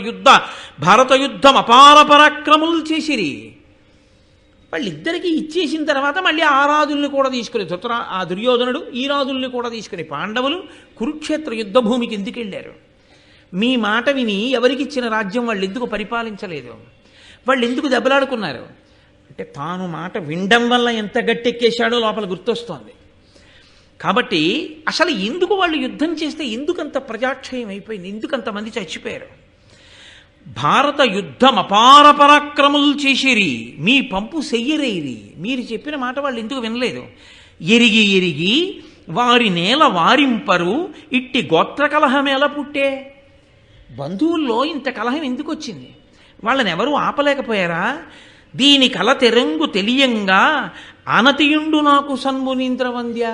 యుద్ధం అపార పరాక్రములు చేసిరి. వాళ్ళిద్దరికీ ఇచ్చేసిన తర్వాత మళ్ళీ ఆ రాజుల్ని కూడా తీసుకుని ఆ దుర్యోధనుడు ఈ రాజుల్ని కూడా తీసుకుని పాండవులు కురుక్షేత్ర యుద్ధ భూమికి ఎందుకు వెళ్ళారు? మీ మాట విని ఎవరికిచ్చిన రాజ్యం వాళ్ళు ఎందుకు పరిపాలించలేదు? వాళ్ళు ఎందుకు దెబ్బలాడుకున్నారు? అంటే తాను మాట వినడం వల్ల ఎంత గట్టెక్కేశాడో లోపల గుర్తొస్తోంది. కాబట్టి అసలు ఎందుకు వాళ్ళు యుద్ధం చేస్తే ఎందుకంత ప్రజాక్షయం అయిపోయింది? ఎందుకంతమంది చచ్చిపోయారు? భారత యుద్ధం అపార పరాక్రములు చేసిరి మీ పంపు సెయ్యరైరి. మీరు చెప్పిన మాట వాళ్ళు ఎందుకు వినలేదు? ఎరిగి ఎరిగి వారి నేల వారింపరు ఇట్టి గోత్ర కలహమేలా పుట్టే. బంధువుల్లో ఇంత కలహం ఎందుకు వచ్చింది? వాళ్ళని ఎవరూ ఆపలేకపోయారా? దీని కల తెరంగు తెలియంగా అనతియుండు నాకు సన్మునీంద్రవంద్య.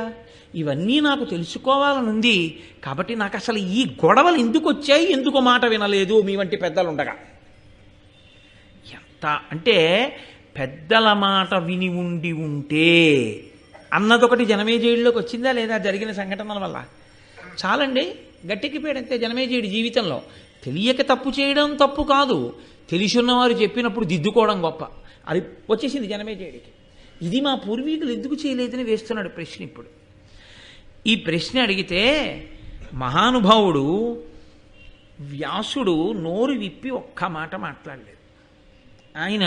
ఇవన్నీ నాకు తెలుసుకోవాలనుంది. కాబట్టి నాకు అసలు ఈ గొడవలు ఎందుకు వచ్చాయి, ఎందుకు మాట వినలేదు మీ వంటి పెద్దలు ఉండగా. ఎంత అంటే పెద్దల మాట విని ఉంటే అన్నదొకటి జనమేజయుడిలోకి వచ్చిందా లేదా? జరిగిన సంఘటనల వల్ల చాలండి. గట్టెక్కిపోయాడంతే జనమేజయుడి జీవితంలో. తెలియక తప్పు చేయడం తప్పు కాదు, తెలిసున్నవారు చెప్పినప్పుడు దిద్దుకోవడం గొప్ప. అది వచ్చేసింది జనమేజయుడికి. ఇది మా పూర్వీకులు ఎందుకు చేయలేదని వేస్తున్నాడు ప్రశ్న. ఇప్పుడు ఈ ప్రశ్న అడిగితే మహానుభావుడు వ్యాసుడు నోరు విప్పి ఒక్క మాట మాట్లాడలేదు. ఆయన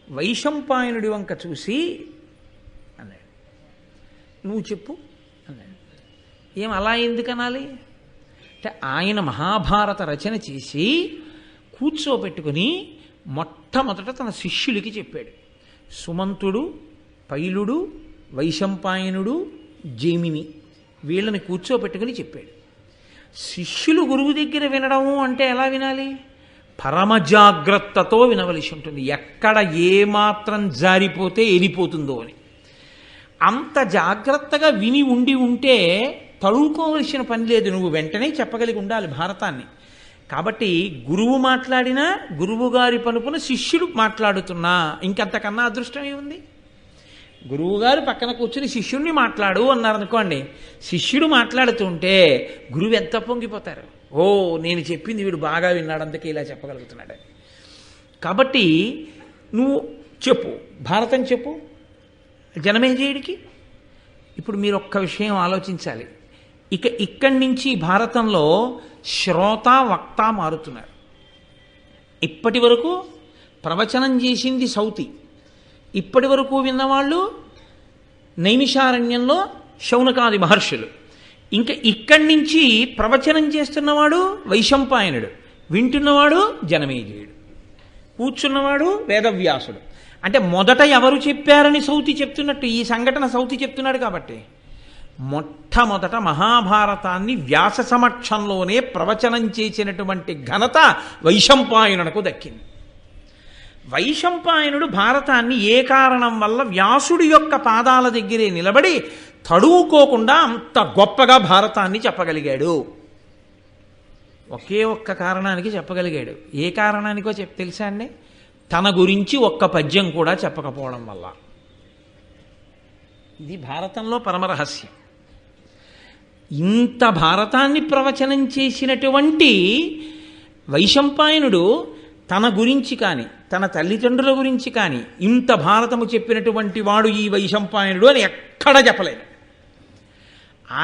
వైశంపాయనుడి వంక చూసి అన్నాడు, నువ్వు చెప్పు అన్నాడు. ఏం అలా ఎందుకనాలి అంటే ఆయన మహాభారత రచన చేసి కూర్చోబెట్టుకుని మొట్టమొదట తన శిష్యులకి చెప్పాడు. సుమంతుడు, పైలుడు, వైశంపాయనుడు, జైమిని వీళ్ళని కూర్చోబెట్టుకుని చెప్పాడు. శిష్యులు గురువు దగ్గర వినడము అంటే ఎలా వినాలి? పరమ జాగ్రత్తతో వినవలసి ఉంటుంది. ఎక్కడ ఏమాత్రం జారిపోతే వెళ్ళిపోతుందో అని అంత జాగ్రత్తగా విని ఉంటే తడువుకోవలసిన పని లేదు. నువ్వు వెంటనే చెప్పగలిగి ఉండాలి భారతాన్ని. కాబట్టి గురువు మాట్లాడినా గురువు గారి పలుపున శిష్యుడు మాట్లాడుతున్నా ఇంకంతకన్నా అదృష్టం ఏముంది? గురువుగారు పక్కన కూర్చుని శిష్యుడిని మాట్లాడు అన్నారనుకోండి, శిష్యుడు మాట్లాడుతుంటే గురువు ఎంత పొంగిపోతారు. ఓ, నేను చెప్పింది వీడు బాగా విన్నాడు, అందుకే ఇలా చెప్పగలుగుతున్నాడు. కాబట్టి నువ్వు చెప్పు, భారతం చెప్పు జనమేజయుడికి. ఇప్పుడు మీరు ఒక్క విషయం ఆలోచించాలి. ఇక్కడి నుంచి భారతంలో శ్రోత వక్త మారుతున్నారు. ఇప్పటి వరకు ప్రవచనం చేసింది సౌతి, ఇప్పటి వరకు విన్నవాళ్ళు నైమిషారణ్యంలో శౌనకాది మహర్షులు. ఇంకా ఇక్కడి నుంచి ప్రవచనం చేస్తున్నవాడు వైశంపాయనుడు, వింటున్నవాడు జనమేజయుడు, కూర్చున్నవాడు వేదవ్యాసుడు. అంటే మొదట ఎవరు చెప్పారని సౌతి చెప్తున్నట్టు ఈ సంఘటన సౌతి చెప్తున్నాడు. కాబట్టి మొట్టమొదట మహాభారతాన్ని వ్యాస సమక్షంలోనే ప్రవచనం చేసినటువంటి ఘనత వైశంపాయనునకు దక్కింది. వైశంపాయనుడు భారతాన్ని ఏ కారణం వల్ల వ్యాసుడి యొక్క పాదాల దగ్గరే నిలబడి తడువుకోకుండా అంత గొప్పగా భారతాన్ని చెప్పగలిగాడు? ఒకే ఒక్క కారణానికి చెప్పగలిగాడు. ఏ కారణానికో తెలుసా అండి? తన గురించి ఒక్క పద్యం కూడా చెప్పకపోవడం వల్ల. ఇది భారతంలో పరమరహస్యం. ఇంత భారతాన్ని ప్రవచనం చేసినటువంటి వైశంపాయనుడు తన గురించి కానీ తన తల్లిదండ్రుల గురించి కానీ ఇంత భారతము చెప్పినటువంటి వాడు ఈ వైశంపాయనుడు అని ఎక్కడా చెప్పలేదు.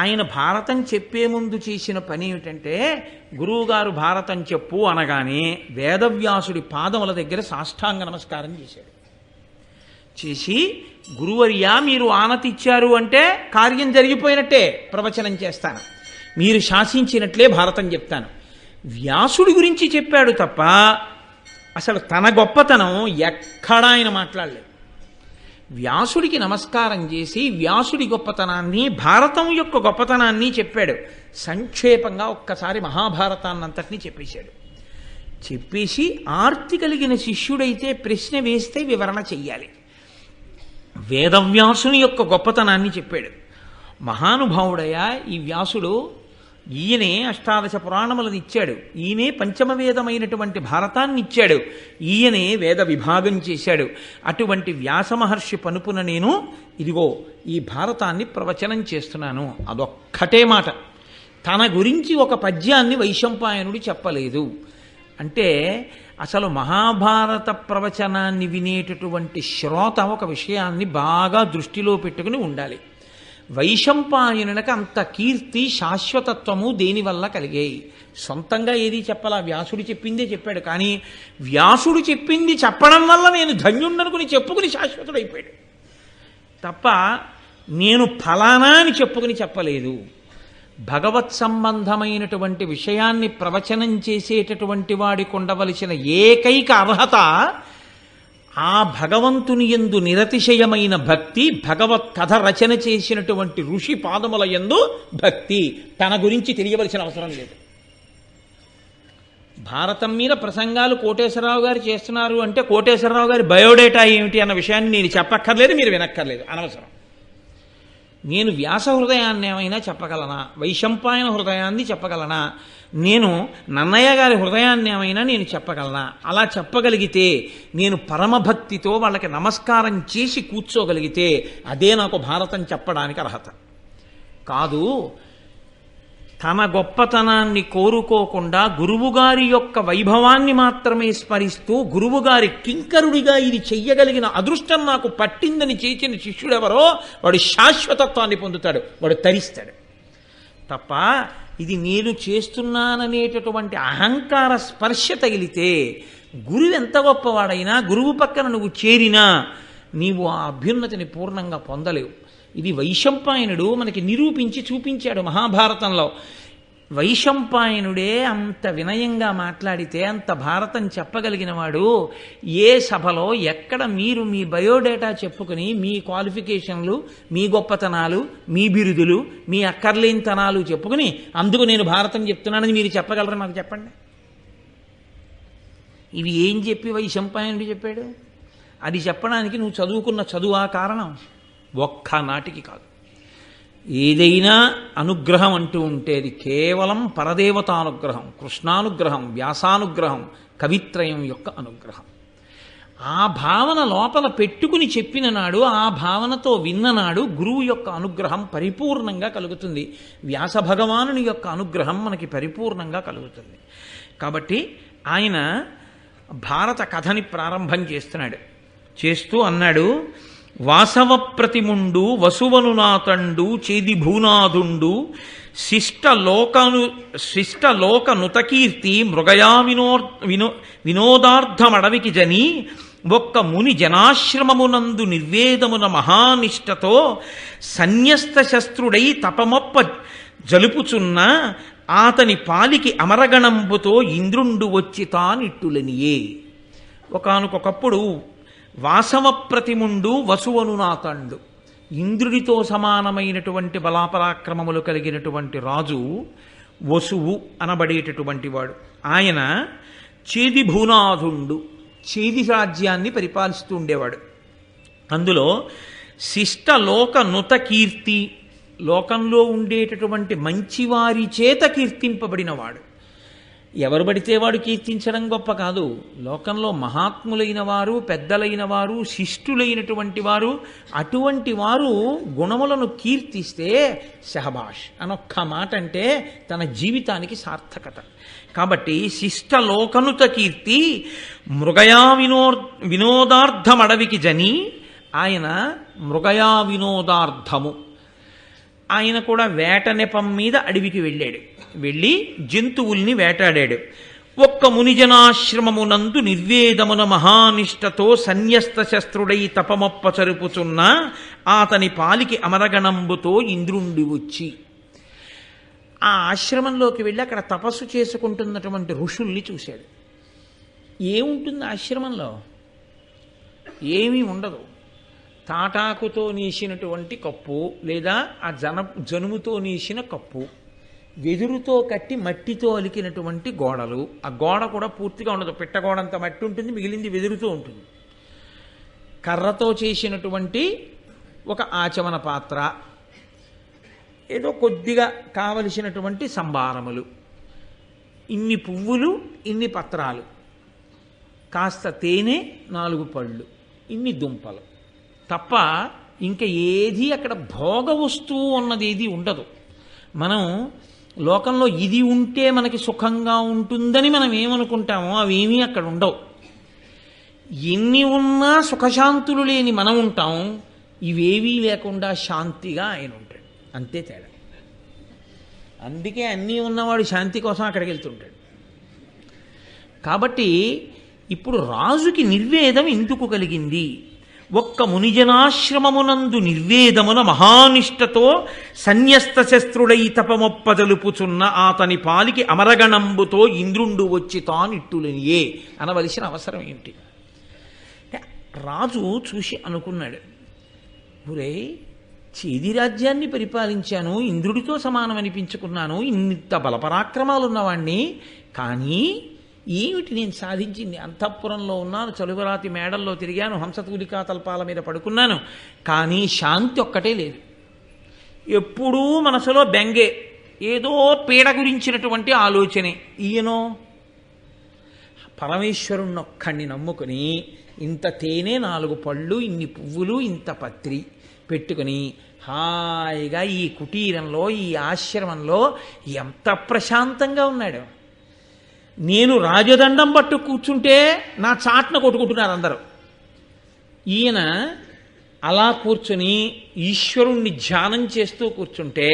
ఆయన భారతం చెప్పే ముందు చేసిన పని ఏమిటంటే, గురువుగారు భారతం చెప్పు అనగానే వేదవ్యాసుడి పాదముల దగ్గర సాష్టాంగ నమస్కారం చేశాడు. చేసి, గురువర్యా మీరు ఆనతిచ్చారు అంటే కార్యం జరిగిపోయినట్టే, ప్రవచనం చేస్తాను, మీరు శాసించినట్లే భారతం చెప్తాను. వ్యాసుడి గురించి చెప్పాడు తప్ప అసలు తన గొప్పతనం ఎక్కడా ఆయన మాట్లాడలేదు. వ్యాసుడికి నమస్కారం చేసి వ్యాసుడి గొప్పతనాన్ని, భారతం యొక్క గొప్పతనాన్ని చెప్పాడు. సంక్షేపంగా ఒక్కసారి మహాభారతాన్నంతటినీ చెప్పేశాడు. చెప్పేసి ఆర్తి కలిగిన శిష్యుడైతే ప్రశ్న వేస్తే వివరణ చెయ్యాలి. వేదవ్యాసుని యొక్క గొప్పతనాన్ని చెప్పాడు. మహానుభావుడయ్యా ఈ వ్యాసుడు. ఈయనే అష్టాదశ పురాణములను ఇచ్చాడు, ఈయనే పంచమవేదమైనటువంటి భారతాన్ని ఇచ్చాడు, ఈయనే వేద విభాగం చేశాడు. అటువంటి వ్యాస మహర్షి పనుపున నేను ఇదిగో ఈ భారతాన్ని ప్రవచనం చేస్తున్నాను. అదొక్కటే మాట. తన గురించి ఒక పద్యాన్ని వైశంపాయనుడు చెప్పలేదు. అంటే అసలు మహాభారత ప్రవచనాన్ని వినేటటువంటి శ్రోత ఒక విషయాన్ని బాగా దృష్టిలో పెట్టుకుని ఉండాలి. వైశంపాయనునికి అంత కీర్తి, శాశ్వతత్వము దేనివల్ల కలిగాయి? సొంతంగా ఏది చెప్పాలా, వ్యాసుడు చెప్పిందే చెప్పాడు. కానీ వ్యాసుడు చెప్పింది చెప్పడం వల్ల నేను ధన్యుణ్ణనుకుని చెప్పుకుని శాశ్వతుడైపోయాడు తప్ప నేను ఫలానా అని చెప్పుకుని చెప్పలేదు. భగవత్ సంబంధమైనటువంటి విషయాన్ని ప్రవచనం చేసేటటువంటి వాడికి ఉండవలసిన ఏకైక అర్హత ఆ భగవంతుని యందు నిరతిశయమైన భక్తి, భగవత్ కథ రచన చేసినటువంటి ఋషి పాదముల యందు భక్తి. తన గురించి తెలియవలసిన అవసరం లేదు. భారతం మీద ప్రసంగాలు కోటేశ్వరరావు గారు చేస్తున్నారు అంటే కోటేశ్వరరావు గారి బయోడేటా ఏమిటి అన్న విషయాన్ని నేను చెప్పక్కర్లేదు, మీరు వినక్కర్లేదు, అనవసరం. నేను వ్యాస హృదయాన్ని ఏమైనా చెప్పగలనా? వైశంపాయన హృదయాన్ని చెప్పగలనా? నేను నన్నయ్య గారి హృదయాన్ని ఏమైనా నేను చెప్పగలనా? అలా చెప్పగలిగితే, నేను పరమభక్తితో వాళ్ళకి నమస్కారం చేసి కూర్చోగలిగితే అదే నాకు భారతం చెప్పడానికి అర్హత. కాదు, తన గొప్పతనాన్ని కోరుకోకుండా గురువుగారి యొక్క వైభవాన్ని మాత్రమే స్మరిస్తూ గురువుగారి కింకరుడిగా ఇది చెయ్యగలిగిన అదృష్టం నాకు పట్టిందని చేసిన శిష్యుడెవరో వాడు శాశ్వతత్వాన్ని పొందుతాడు, వాడు తరిస్తాడు. తప్ప ఇది నేను చేస్తున్నాననేటటువంటి అహంకార స్పర్శ తగిలితే, గురువు ఎంత గొప్పవాడైనా గురువు పక్కన నువ్వు చేరినా నీవు ఆ అభ్యున్నతిని పూర్ణంగా పొందలేవు. ఇది వైశంపాయనుడు మనకి నిరూపించి చూపించాడు మహాభారతంలో. వైశంపాయనుడే అంత వినయంగా మాట్లాడితే, అంత భారతం చెప్పగలిగిన వాడు ఏ సభలో ఎక్కడ మీరు మీ బయోడేటా చెప్పుకుని మీ క్వాలిఫికేషన్లు, మీ గొప్పతనాలు, మీ బిరుదులు, మీ అక్కర్లేనితనాలు చెప్పుకుని అందుకు నేను భారతం చెప్తున్నానని మీరు చెప్పగలరా? నాకు చెప్పండి. ఇవి ఏం చెప్పి వైశంపాయనుడు చెప్పాడు? అది చెప్పడానికి నువ్వు చదువుకున్న చదువా కారణం? ఒక్క నాటికి కాదు. ఏదైనా అనుగ్రహం అంటూ ఉంటే అది కేవలం పరదేవతానుగ్రహం, కృష్ణానుగ్రహం, వ్యాసానుగ్రహం, కవిత్రయం యొక్క అనుగ్రహం. ఆ భావన లోపల పెట్టుకుని చెప్పిన నాడు, ఆ భావనతో విన్ననాడు గురువు యొక్క అనుగ్రహం పరిపూర్ణంగా కలుగుతుంది. వ్యాస భగవానుని యొక్క అనుగ్రహం మనకి పరిపూర్ణంగా కలుగుతుంది. కాబట్టి ఆయన భారత కథని ప్రారంభం చేస్తూ అన్నాడు, వాసవ ప్రతిముండు వసువను నాతండు చేది భూనాథుండు శిష్టలోక నుతకీర్తి మృగయా వినోదార్థమడవికి జని ఒక్క ముని జనాశ్రమమునందు నిర్వేదమున మహానిష్టతో సన్యస్త శస్త్రుడై తపమొప్ప జలుపుచున్న ఆతని పాలికి అమరగణంబుతో ఇంద్రుండు వచ్చి తానిట్టులనియే. ఒకానొకప్పుడు వాసవ ప్రతిముండు వసువను నాతండు, ఇంద్రుడితో సమానమైనటువంటి బలాపరాక్రమములు కలిగినటువంటి రాజు వసువు అనబడేటటువంటి వాడు. ఆయన చేది భూనాథుండు, చేది రాజ్యాన్ని పరిపాలిస్తూ ఉండేవాడు. అందులో శిష్టలోక నుత కీర్తి, లోకంలో ఉండేటటువంటి మంచివారి చేత కీర్తింపబడినవాడు. ఎవరు పడితే వాడు కీర్తించడం గొప్ప కాదు. లోకంలో మహాత్ములైన వారు, పెద్దలైన వారు, శిష్టులైనటువంటి వారు, అటువంటి వారు గుణములను కీర్తిస్తే షహబాష్ అనొక్క మాట అంటే తన జీవితానికి సార్థకత. కాబట్టి శిష్టలోకనుత కీర్తి మృగయా వినోదార్థమడవికి జని, ఆయన మృగయా వినోదార్థము, ఆయన కూడా వేట నెపం మీద అడవికి వెళ్ళి జంతువుల్ని వేటాడాడు. ఒక్క మునిజనాశ్రమమునందు నిర్వేదమున మహానిష్టతో సన్యస్త శస్త్రుడై తపమొప్ప చరుపుచున్న ఆతని పాలికి అమరగణంబుతో ఇంద్రుండి వచ్చి, ఆ ఆశ్రమంలోకి వెళ్ళి అక్కడ తపస్సు చేసుకుంటున్నటువంటి ఋషుల్ని చూశాడు. ఏముంటుంది ఆశ్రమంలో? ఏమీ ఉండదు. తాటాకుతో నీసినటువంటి కప్పు, లేదా ఆ జనుముతో నీసిన కప్పు, వెదురుతో కట్టి మట్టితో అలికినటువంటి గోడలు. ఆ గోడ కూడా పూర్తిగా ఉండదు, పిట్టగోడంత మట్టి ఉంటుంది, మిగిలింది వెదురుతో ఉంటుంది. కర్రతో చేసినటువంటి ఒక ఆచమన పాత్ర, ఏదో కొద్దిగా కావలసినటువంటి సంభారములు, ఇన్ని పువ్వులు, ఇన్ని పత్రాలు, కాస్త తేనె, 4 పళ్ళు, ఇన్ని దుంపలు తప్ప ఇంకా ఏది అక్కడ భోగ వస్తువు ఉన్నది ఏది ఉండదు. మనం లోకంలో ఇది ఉంటే మనకి సుఖంగా ఉంటుందని మనం ఏమనుకుంటామో అవేమీ అక్కడ ఉండవు. ఎన్ని ఉన్నా సుఖశాంతులు లేని మనం ఉంటాం, ఇవేవీ లేకుండా శాంతిగా ఆయన ఉంటాడు. అంతే తేడా. అందుకే అన్నీ ఉన్నవాడు శాంతి కోసం అక్కడికి వెళ్తుంటాడు. కాబట్టి ఇప్పుడు రాజుకి నిర్వేదం ఎందుకు కలిగింది? ఒక్క మునిజనాశ్రమమునందు నిర్వేదమున మహానిష్టతో సన్యస్త శస్త్రుడై తపమొప్పజలుపుచున్న ఆతని పాలికి అమరగణంబుతో ఇంద్రుండు వచ్చి తానిట్టులనియే అనవలసిన అవసరం ఏంటి? రాజు చూసి అనుకున్నాడు, ఒరే, చేది రాజ్యాన్ని పరిపాలించాను, ఇంద్రుడితో సమానమనిపించుకున్నాను, ఇంత బలపరాక్రమాలున్నవాణ్ణి, కానీ ఏమిటి నేను సాధించింది? అంతఃపురంలో ఉన్నాను, చలువరాతి మేడల్లో తిరిగాను, హంసతూలికా తల్పాల మీద పడుకున్నాను, కానీ శాంతి ఒక్కటే లేదు. ఎప్పుడూ మనసులో బెంగే, ఏదో పీడ గురించినటువంటి ఆలోచనే. ఈయనో పరమేశ్వరుణ్ణొక్కడిని నమ్ముకుని ఇంత తేనె, 4 పళ్ళు, ఇన్ని పువ్వులు, ఇంత పత్రి పెట్టుకుని హాయిగా ఈ కుటీరంలో, ఈ ఆశ్రమంలో ఎంత ప్రశాంతంగా ఉన్నాడు. నేను రాజదండం పట్టు కూర్చుంటే నా చాట్న కొట్టుకుంటున్నారు అందరూ. ఈయన అలా కూర్చుని ఈశ్వరుణ్ణి ధ్యానం చేస్తూ కూర్చుంటే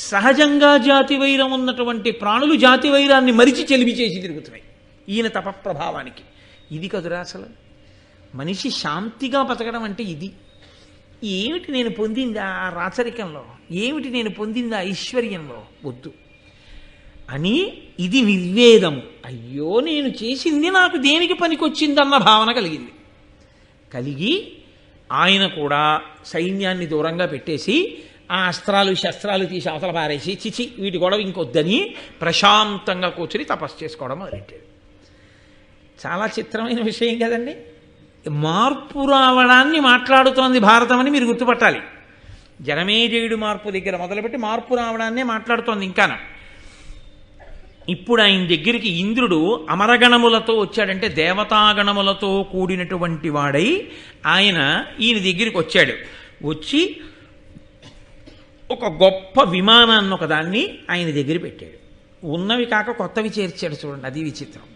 సహజంగా జాతి వైరం ఉన్నటువంటి ప్రాణులు జాతి వైరాన్ని మరిచి చెలిమి చేసి తిరుగుతున్నాయి ఈయన తపప్రభావానికి. ఇది కదురా అసలు మనిషి శాంతిగా బతకడం అంటే. ఇది ఏమిటి నేను పొందింది ఆ రాచరికంలో, ఏమిటి నేను పొందింది ఆ ఐశ్వర్యంలో? వద్దు అని ఇది నిర్వేదము. అయ్యో, నేను చేసింది నాకు దేనికి పనికొచ్చిందన్న భావన కలిగి ఆయన కూడా సైన్యాన్ని దూరంగా పెట్టేసి ఆ అస్త్రాలు శస్త్రాలు తీసి అవతల పారేసి చిచి వీటి గొడవ ఇంకొద్దని ప్రశాంతంగా కూర్చుని తపస్సు చేసుకోవడం మొదలెట్టాడు. చాలా చిత్రమైన విషయం కదండి. మార్పు రావడాన్ని మాట్లాడుతోంది భారతం అని మీరు గుర్తుపట్టాలి. జనమేజయుడు మార్పు దగ్గర మొదలుపెట్టి మార్పు రావడాన్నే మాట్లాడుతోంది ఇంకాన. ఇప్పుడు ఆయన దగ్గరికి ఇంద్రుడు అమరగణములతో వచ్చాడంటే దేవతాగణములతో కూడినటువంటి వాడై ఈయన దగ్గరికి వచ్చాడు. వచ్చి ఒక గొప్ప విమానాన్ని ఒకదాన్ని ఆయన దగ్గర పెట్టాడు. ఉన్నవి కాక కొత్తవి చేర్చాడు. చూడండి, అది విచిత్రం.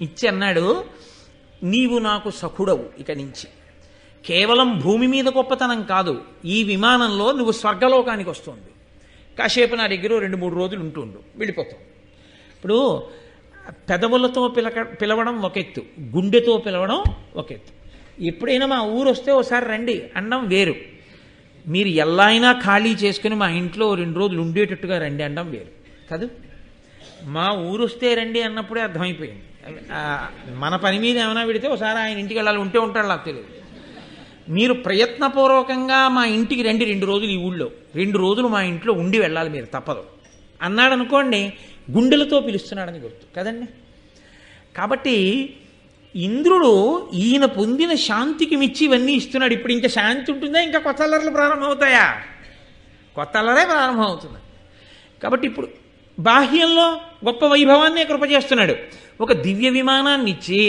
ఇచ్చి అన్నాడు, నీవు నాకు సఖుడవు, ఇక నుంచి కేవలం భూమి మీద గొప్పతనం కాదు, ఈ విమానంలో నువ్వు స్వర్గలోకానికి వస్తుంది. కాసేపు నా దగ్గర 2-3 రోజులు ఉంటుండు, వెళ్ళిపోతావు. ఇప్పుడు పెదవులతో పిలవడం ఒక ఎత్తు, గుండెతో పిలవడం ఒక ఎత్తు. ఎప్పుడైనా మా ఊరు వస్తే ఒకసారి రండి అనడం వేరు, మీరు ఎలా అయినా ఖాళీ చేసుకుని మా ఇంట్లో 2 రోజులు ఉండేటట్టుగా రండి అనడం వేరు కాదు. మా ఊరు వస్తే రండి అన్నప్పుడే అర్థమైపోయింది. మన పని మీద ఏమైనా పెడితే ఒకసారి ఆయన ఇంటికి వెళ్ళాలి, ఉంటే ఉంటాడు నాకు తెలియదు. మీరు ప్రయత్నపూర్వకంగా మా ఇంటికి రండి 2 రోజులు, ఈ ఊళ్ళో 2 రోజులు మా ఇంట్లో ఉండి వెళ్ళాలి మీరు, తప్పదు అన్నాడు అనుకోండి, గుండెలతో పిలుస్తున్నాడని గుర్తు కదండి. కాబట్టి ఇంద్రుడు ఈయన పొందిన శాంతికి మిచ్చి ఇవన్నీ ఇస్తున్నాడు. ఇప్పుడు ఇంకా శాంతి ఉంటుందా? ఇంకా కొత్త అల్లర్లు ప్రారంభమవుతాయా? కొత్త అల్లరే ప్రారంభమవుతుంది. కాబట్టి ఇప్పుడు బాహ్యంలో గొప్ప వైభవాన్ని కృప చేస్తున్నాడు. ఒక దివ్య విమానాన్ని ఇచ్చి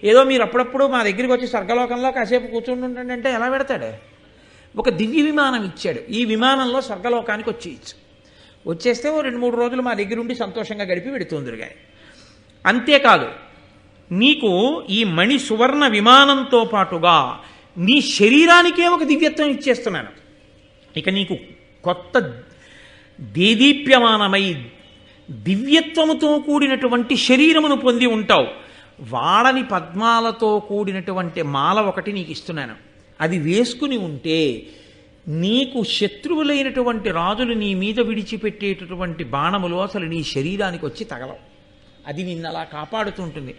ఏదో మీరు అప్పుడప్పుడు మా దగ్గరికి వచ్చి స్వర్గలోకంలో కాసేపు కూర్చుండి ఉండండి అంటే ఎలా పెడతాడు? ఒక దివ్య విమానం ఇచ్చాడు. ఈ విమానంలో స్వర్గలోకానికి వచ్చేస్తే ఓ 2-3 రోజులు మా దగ్గర ఉండి సంతోషంగా గడిపి పెడుతుందరు. కానీ అంతేకాదు, నీకు ఈ మణి సువర్ణ విమానంతో పాటుగా నీ శరీరానికే ఒక దివ్యత్వం ఇచ్చేస్తున్నాను. ఇక నీకు కొత్త దేదీప్యమానమై దివ్యత్వముతో కూడినటువంటి శరీరమును పొంది ఉంటావు. వాడని పద్మాలతో కూడినటువంటి మాల ఒకటి నీకు ఇస్తున్నాను. అది వేసుకుని ఉంటే నీకు శత్రువులైనటువంటి రాజులు నీ మీద విడిచిపెట్టేటటువంటి బాణములు అసలు నీ శరీరానికి వచ్చి తగలవు. అది నిన్ను అలా కాపాడుతుంటుంది.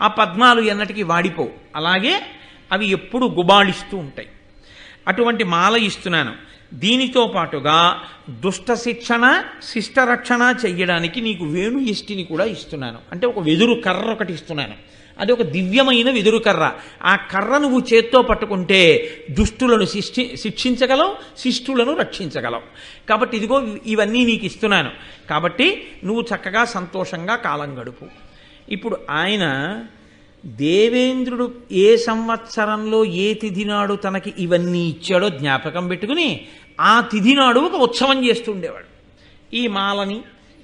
ఆ పద్మాలు ఎన్నటికీ వాడిపోవు, అలాగే అవి ఎప్పుడు గుబాళిస్తూ ఉంటాయి. అటువంటి మాల ఇస్తున్నాను. దీనితో పాటుగా దుష్ట శిక్షణ శిష్ట రక్షణ చెయ్యడానికి నీకు వేణు ఇష్టిని కూడా ఇస్తున్నాను. అంటే ఒక వెదురు కర్ర ఒకటి ఇస్తున్నాను. అది ఒక దివ్యమైన వెదురు కర్ర. ఆ కర్ర నువ్వు చేత్తో పట్టుకుంటే దుష్టులను శిక్షించగలవు, శిష్టులను రక్షించగలవు. కాబట్టి ఇదిగో ఇవన్నీ నీకు ఇస్తున్నాను. కాబట్టి నువ్వు చక్కగా సంతోషంగా కాలం గడుపు. ఇప్పుడు దేవేంద్రుడు ఏ సంవత్సరంలో ఏ తిథి నాడు తనకి ఇవన్నీ ఇచ్చాడో జ్ఞాపకం పెట్టుకుని ఆ తిథి నాడు ఒక ఉత్సవం చేస్తుండేవాడు. ఈ మాలని,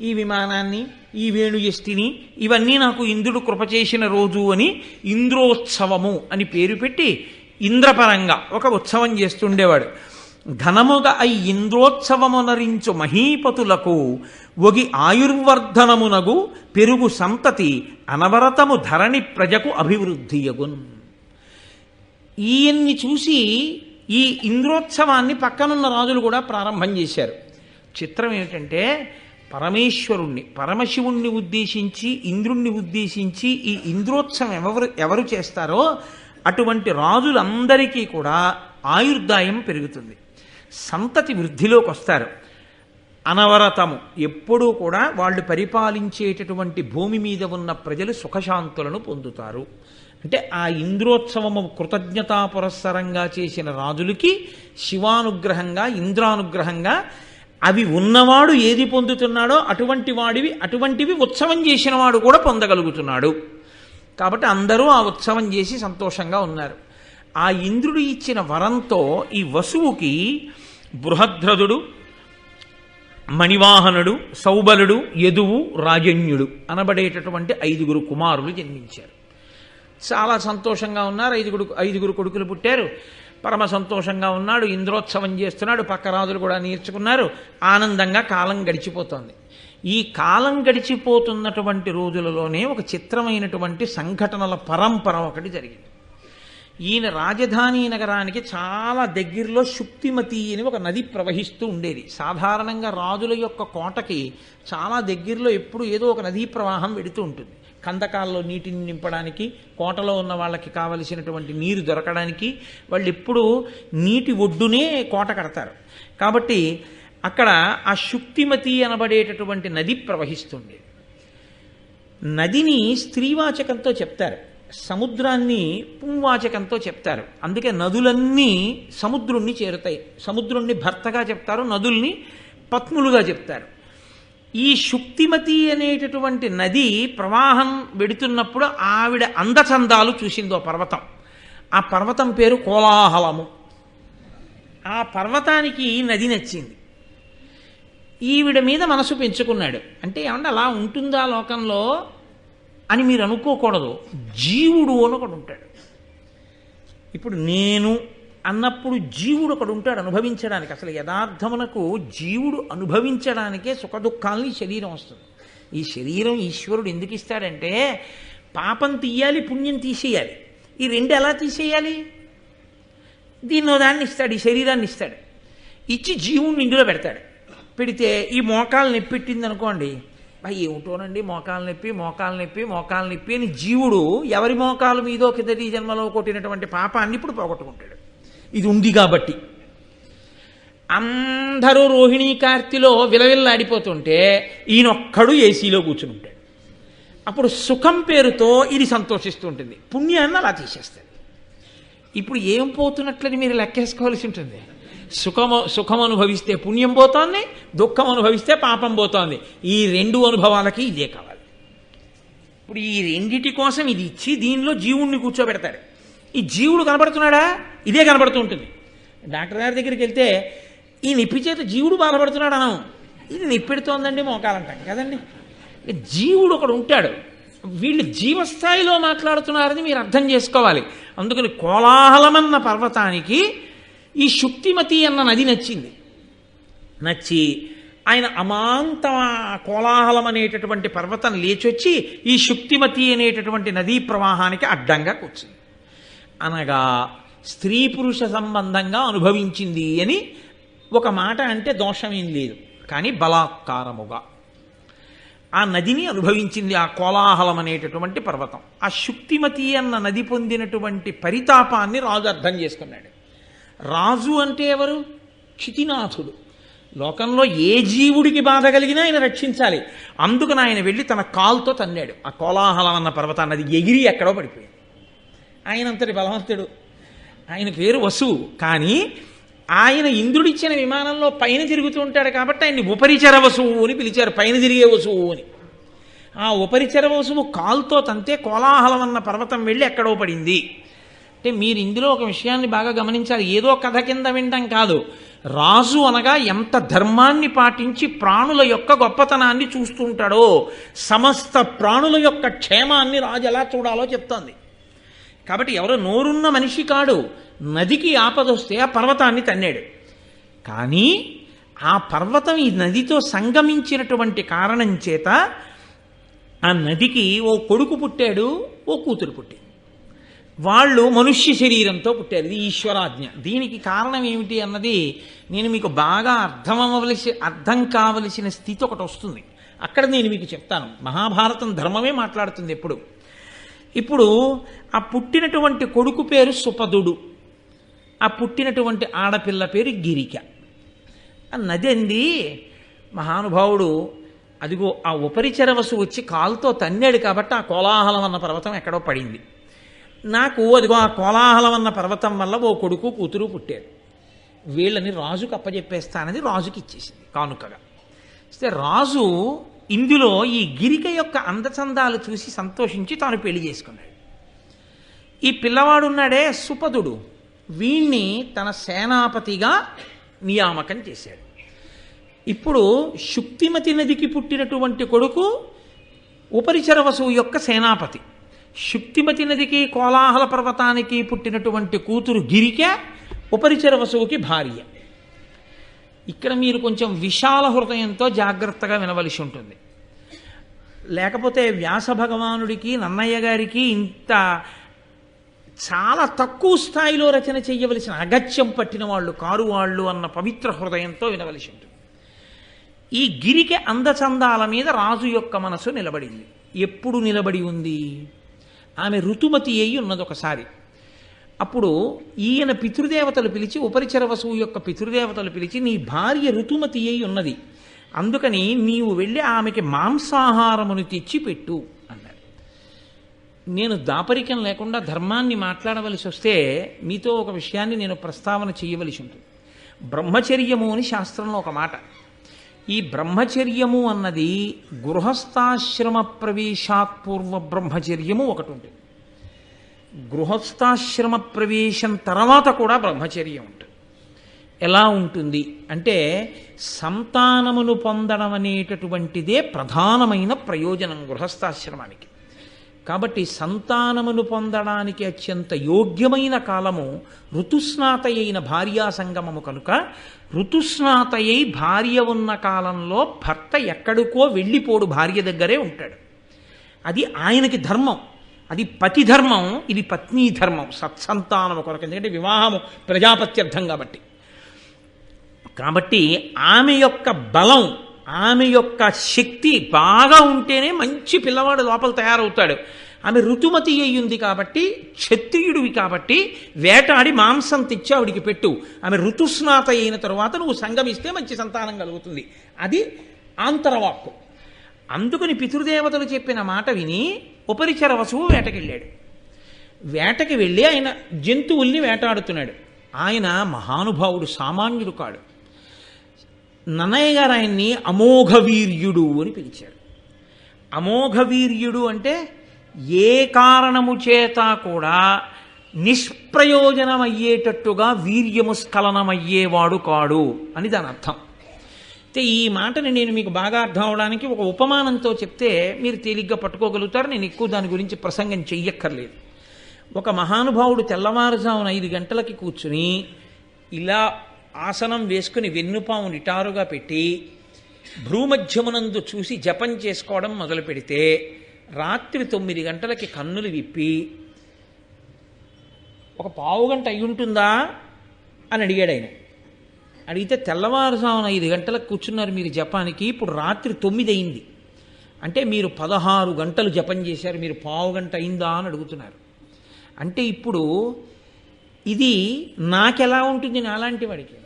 ఈ విమానాన్ని, ఈ వేణుయష్టిని ఇవన్నీ నాకు ఇంద్రుడు కృప చేసిన రోజు అని ఇంద్రోత్సవము అని పేరు పెట్టి ఇంద్రపరంగా ఒక ఉత్సవం చేస్తుండేవాడు. ఘనముగా ఇంద్రోత్సవమునరించు మహీపతులకు ఒగి ఆయుర్వర్ధనమునగు పెరుగు సంతతి అనవరతము ధరణి ప్రజకు అభివృద్ధియగున్. ఈయన్ని చూసి ఈ ఇంద్రోత్సవాన్ని పక్కనున్న రాజులు కూడా ప్రారంభం చేశారు. చిత్రం ఏమిటంటే, పరమశివుణ్ణి ఉద్దేశించి ఇంద్రుణ్ణి ఉద్దేశించి ఈ ఇంద్రోత్సవం ఎవరు చేస్తారో అటువంటి రాజులందరికీ కూడా ఆయుర్దాయం పెరుగుతుంది, సంతతి వృద్ధిలోకి వస్తారు. అనవరతము ఎప్పుడూ కూడా వాళ్ళు పరిపాలించేటటువంటి భూమి మీద ఉన్న ప్రజలు సుఖశాంతులను పొందుతారు. అంటే ఆ ఇంద్రోత్సవము కృతజ్ఞతా పురస్సరంగా చేసిన రాజులకి శివానుగ్రహంగా, ఇంద్రానుగ్రహంగా అవి ఉన్నవాడు ఏది పొందుతున్నాడో అటువంటివి ఉత్సవం చేసిన వాడు కూడా పొందగలుగుతున్నాడు. కాబట్టి అందరూ ఆ ఉత్సవం చేసి సంతోషంగా ఉన్నారు. ఆ ఇంద్రుడు ఇచ్చిన వరంతో ఈ వసువుకి బృహద్రథుడు, మణివాహనుడు, సౌబలుడు, యదువు, రాజన్యుడు అనబడేటటువంటి 5 కుమారులు జన్మించారు. చాలా సంతోషంగా ఉన్నారు. 5 కొడుకులు పుట్టారు. పరమ సంతోషంగా ఉన్నాడు. ఇంద్రోత్సవం చేస్తున్నాడు. పక్క రాజులు కూడా నేర్చుకున్నారు. ఆనందంగా కాలం గడిచిపోతోంది. ఈ కాలం గడిచిపోతున్నటువంటి రోజులలోనే ఒక చిత్రమైనటువంటి సంఘటనల పరంపర ఒకటి జరిగింది. ఈయన రాజధాని నగరానికి చాలా దగ్గరలో శుక్తిమతి అని ఒక నది ప్రవహిస్తూ ఉండేది. సాధారణంగా రాజుల యొక్క కోటకి చాలా దగ్గరలో ఎప్పుడు ఏదో ఒక నదీ ప్రవాహం వెడుతూ ఉంటుంది. కందకాల్లో నీటిని నింపడానికి, కోటలో ఉన్న వాళ్ళకి కావలసినటువంటి నీరు దొరకడానికి వాళ్ళు ఎప్పుడూ నీటి ఒడ్డునే కోట కడతారు. కాబట్టి అక్కడ ఆ శుక్తిమతి అనబడేటటువంటి నది ప్రవహిస్తుంది. నదిని స్త్రీవాచకంతో చెప్తారు. సముద్రాన్ని పుంవాచకంతో చెప్తారు. అందుకే నదులన్నీ సముద్రుణ్ణి చేరుతాయి. సముద్రుణ్ణి భర్తగా చెప్తారు, నదుల్ని పత్నులుగా చెప్తారు. ఈ శుక్తిమతి అనేటటువంటి నది ప్రవాహం వెడుతున్నప్పుడు ఆవిడ అందచందాలు చూసిందో పర్వతం. ఆ పర్వతం పేరు కోలాహలము. ఆ పర్వతానికి నది నచ్చింది. ఈవిడ మీద మనసు పెంచుకున్నాడు. అంటే ఏమన్నా అలా ఉంటుందా లోకంలో అని మీరు అనుకోకూడదు. జీవుడు అని ఒకడు ఉంటాడు. ఇప్పుడు నేను అన్నప్పుడు జీవుడు ఒకడు ఉంటాడు అనుభవించడానికి. అసలు యథార్థమునకు జీవుడు అనుభవించడానికే సుఖదుఖాలని శరీరం వస్తుంది. ఈ శరీరం ఈశ్వరుడు ఎందుకు ఇస్తాడంటే పాపం తీయాలి, పుణ్యం తీసేయాలి. ఈ రెండు ఎలా తీసేయాలి? దీన్నో దాన్ని ఇస్తాడు, ఈ శరీరాన్ని ఇస్తాడు. ఇచ్చి జీవుణ్ణి ఇందులో పెడతాడు. పెడితే ఈ మోకాలు నొప్పి పెట్టింది అనుకోండి, ఏమిటోనండి మోకాలు నొప్పి అని జీవుడు ఎవరి మోకాల మీదో కిందటి జన్మలో కొట్టినటువంటి పాపాన్ని ఇప్పుడు పోగొట్టుకుంటాడు. ఇది ఉంది కాబట్టి. అందరూ రోహిణీ కార్తెలో విలవిల్లాడిపోతుంటే ఈయనొక్కడు ఏసీలో కూర్చుని ఉంటాడు. అప్పుడు సుఖం పేరుతో ఇది సంతోషిస్తూ ఉంటుంది, పుణ్యాన్ని అలా తీసేస్తాడు. ఇప్పుడు ఏం పోతున్నట్లని మీరు లెక్కేసుకోవాల్సి ఉంటుంది. సుఖం అనుభవిస్తే పుణ్యం పోతోంది, దుఃఖం అనుభవిస్తే పాపం పోతోంది. ఈ రెండు అనుభవాలకి ఇదే కావాలి. ఇప్పుడు ఈ రెండిటి కోసం ఇది ఇచ్చి దీనిలో జీవుణ్ణి కూర్చోబెడతాడు. ఈ జీవుడు కనబడుతున్నాడా? ఇదే కనబడుతూ ఉంటుంది. డాక్టర్ గారి దగ్గరికి వెళ్తే ఈ నొప్పి చేత జీవుడు బాధపడుతున్నాడు అనం. ఇది నొప్పెడుతోందండి మోకాలంటాం కదండి. జీవుడు ఒకడు ఉంటాడు. వీళ్ళు జీవస్థాయిలో మాట్లాడుతున్నారని మీరు అర్థం చేసుకోవాలి. అందుకని కోలాహలమన్న పర్వతానికి ఈ శుక్తిమతి అన్న నది నచ్చింది. నచ్చి ఆయన అమాంత కోలాహలం అనేటటువంటి పర్వతం లేచొచ్చి ఈ శుక్తిమతి అనేటటువంటి నదీ ప్రవాహానికి అడ్డంగా కూర్చుంది. అనగా స్త్రీ పురుష సంబంధంగా అనుభవించింది అని ఒక మాట అంటే దోషమేం లేదు. కానీ బలాత్కారముగా ఆ నదిని అనుభవించింది ఆ కోలాహలం అనేటటువంటి పర్వతం. ఆ శుక్తిమతి అన్న నది పొందినటువంటి పరితాపాన్ని రాజు అర్థం చేసుకున్నాడు. రాజు అంటే ఎవరు? క్షితినాథుడు. లోకంలో ఏ జీవుడికి బాధ కలిగినా ఆయన రక్షించాలి. అందుకని ఆయన వెళ్ళి తన కాలుతో తన్నాడు ఆ కోలాహలం అన్న పర్వతాన్ని. అది ఎగిరి ఎక్కడో పడిపోయింది. ఆయనంతటి బలవంతుడు. ఆయన పేరు వసువు. కానీ ఆయన ఇంద్రుడిచ్చిన విమానంలో పైన తిరుగుతూ ఉంటాడు కాబట్టి ఆయన్ని ఉపరిచర వసువు అని పిలిచారు, పైన తిరిగే వసువు అని. ఆ ఉపరిచర వసువు కాలుతో తంతే కోలాహలం అన్న పర్వతం వెళ్ళి ఎక్కడో పడింది. అంటే మీరు ఇందులో ఒక విషయాన్ని బాగా గమనించాలి. ఏదో కథ కింద వినడం కాదు. రాజు అనగా ఎంత ధర్మాన్ని పాటించి ప్రాణుల యొక్క గొప్పతనాన్ని చూస్తూ ఉంటాడో, సమస్త ప్రాణుల యొక్క క్షేమాన్ని రాజు ఎలా చూడాలో చెప్తోంది. కాబట్టి ఎవరో నోరున్న మనిషి కాడు. నదికి ఆపదొస్తే ఆ పర్వతాన్ని తన్నాడు. కానీ ఆ పర్వతం ఈ నదితో సంగమించినటువంటి కారణం చేత ఆ నదికి ఓ కొడుకు పుట్టాడు, ఓ కూతురు పుట్టింది. వాళ్ళు మనుష్య శరీరంతో పుట్టారు. ఇది ఈశ్వరాజ్ఞ. దీనికి కారణం ఏమిటి అన్నది నేను మీకు బాగా అర్థం కావలసిన స్థితి ఒకటి వస్తుంది. అక్కడ నేను మీకు చెప్తాను. మహాభారతం ధర్మమే మాట్లాడుతుంది ఎప్పుడు. ఇప్పుడు ఆ పుట్టినటువంటి కొడుకు పేరు సుపదుడు, ఆ పుట్టినటువంటి ఆడపిల్ల పేరు గిరిక. ఆ నది అంది మహానుభావుడు అదిగో ఆ ఉపరిచరవసు వచ్చి కాలుతో తన్నాడు కాబట్టి ఆ కోలాహలం అన్న పర్వతం ఎక్కడో పడింది. నాకు అదిగో ఆ కోలాహలం అన్న పర్వతం వల్ల ఓ కొడుకు కూతురు పుట్టారు. వీళ్ళని రాజుకు అప్పచెప్పేస్తానని రాజుకి ఇచ్చేసింది కానుకగా. ఇస్తే రాజు ఇందులో ఈ గిరిక యొక్క అందచందాలు చూసి సంతోషించి తాను పెళ్లి చేసుకున్నాడు. ఈ పిల్లవాడు ఉన్నాడే సుపదుడు, వీణ్ణి తన సేనాపతిగా నియామకం చేశాడు. ఇప్పుడు శుక్తిమతి నదికి పుట్టినటువంటి కొడుకు ఉపరిచర వసువు యొక్క సేనాపతి. శుక్తిమతి నదికి కోలాహల పర్వతానికి పుట్టినటువంటి కూతురు గిరిక ఉపరిచర వసువుకి భార్య. ఇక్కడ మీరు కొంచెం విశాల హృదయంతో జాగ్రత్తగా వినవలసి ఉంటుంది. లేకపోతే వ్యాస భగవానుడికి నన్నయ్య గారికి ఇంత చాలా తక్కువ స్థాయిలో రచన చెయ్యవలసిన అగత్యం పట్టిన వాళ్ళు కారు వాళ్ళు అన్న పవిత్ర హృదయంతో వినవలసి ఉంటుంది. ఈ గిరిక అందచందాల మీద రాజు యొక్క మనసు నిలబడింది. ఎప్పుడు నిలబడి ఉంది? ఆమె ఋతుమతి అయి ఉన్నది ఒకసారి. అప్పుడు ఈయన పితృదేవతలు పిలిచి, ఉపరిచర వసువు యొక్క పితృదేవతలు పిలిచి, నీ భార్య ఋతుమతి అయి ఉన్నది, అందుకని నీవు వెళ్ళి ఆమెకి మాంసాహారమును తెచ్చి పెట్టు అన్నారు. నేను దాపరికం లేకుండా ధర్మాన్ని మాట్లాడవలసి వస్తే మీతో ఒక విషయాన్ని నేను ప్రస్తావన చేయవలసి ఉంటుంది. బ్రహ్మచర్యము అని శాస్త్రంలో ఒక మాట. ఈ బ్రహ్మచర్యము అన్నది గృహస్థాశ్రమ ప్రవేశాత్ పూర్వ బ్రహ్మచర్యము ఒకటి ఉంటుంది. గృహస్థాశ్రమ ప్రవేశం తర్వాత కూడా బ్రహ్మచర్యం ఉంటుంది. ఎలా ఉంటుంది అంటే సంతానమును పొందడం అనేటటువంటిదే ప్రధానమైన ప్రయోజనం గృహస్థాశ్రమానికి. కాబట్టి సంతానమును పొందడానికి అత్యంత యోగ్యమైన కాలము ఋతుస్నాత అయిన భార్యా సంగమము కనుక ఋతుస్నాత అయి భార్య ఉన్న కాలంలో భర్త ఎక్కడికో వెళ్ళిపోడు, భార్య దగ్గరే ఉంటాడు. అది ఆయనకి ధర్మం, అది పతి ధర్మం, ఇది పత్నీ ధర్మం సత్సంతానము కొరకు. ఎందుకంటే వివాహము ప్రజాపత్యర్థం కాబట్టి ఆమె యొక్క బలం, ఆమె యొక్క శక్తి బాగా ఉంటేనే మంచి పిల్లవాడు లోపల తయారవుతాడు. ఆమె ఋతుమతి అయ్యింది కాబట్టి, క్షత్రియుడివి కాబట్టి వేటాడి మాంసం తెచ్చి ఆవిడికి పెట్టు. ఆమె ఋతుస్నాత అయిన తరువాత నువ్వు సంగమిస్తే మంచి సంతానం కలుగుతుంది. అది ఆంతరవాక్కు. అందుకని పితృదేవతలు చెప్పిన మాట విని ఉపరిచర వసువు వేటకెళ్ళాడు. వేటకి వెళ్ళి ఆయన జంతువుల్ని వేటాడుతున్నాడు. ఆయన మహానుభావుడు, సామాన్యుడు కాడు. నన్నయ్య గారు ఆయన్ని అమోఘవీర్యుడు అని పిలిచారు. అమోఘవీర్యుడు అంటే ఏ కారణము చేత కూడా నిష్ప్రయోజనమయ్యేటట్టుగా వీర్యము స్ఖలనమయ్యేవాడు కాడు అని దాని అర్థం. అయితే ఈ మాటని నేను మీకు బాగా అర్థం అవడానికి ఒక ఉపమానంతో చెప్తే మీరు తేలిగ్గా పట్టుకోగలుగుతారు. నేను ఎక్కువ దాని గురించి ప్రసంగం చెయ్యక్కర్లేదు. ఒక మహానుభావుడు తెల్లవారుజామున 5 గంటలకి కూర్చుని ఇలా ఆసనం వేసుకుని వెన్నుపాము నిటారుగా పెట్టి భ్రూమధ్యమునందు చూసి జపం చేసుకోవడం మొదలు పెడితే రాత్రి 9 గంటలకి కన్నులు విప్పి ఒక పావుగంట అయి ఉంటుందా అని అడిగాడు ఆయన. అడిగితే తెల్లవారుజామున 5 గంటలకు కూర్చున్నారు మీరు జపానికి, ఇప్పుడు రాత్రి 9 అయింది అంటే మీరు 16 గంటలు జపం చేశారు, మీరు పావుగంట అయిందా అని అడుగుతున్నారు. అంటే ఇప్పుడు ఇది నాకెలా ఉంటుంది నాలాంటి వాడికి?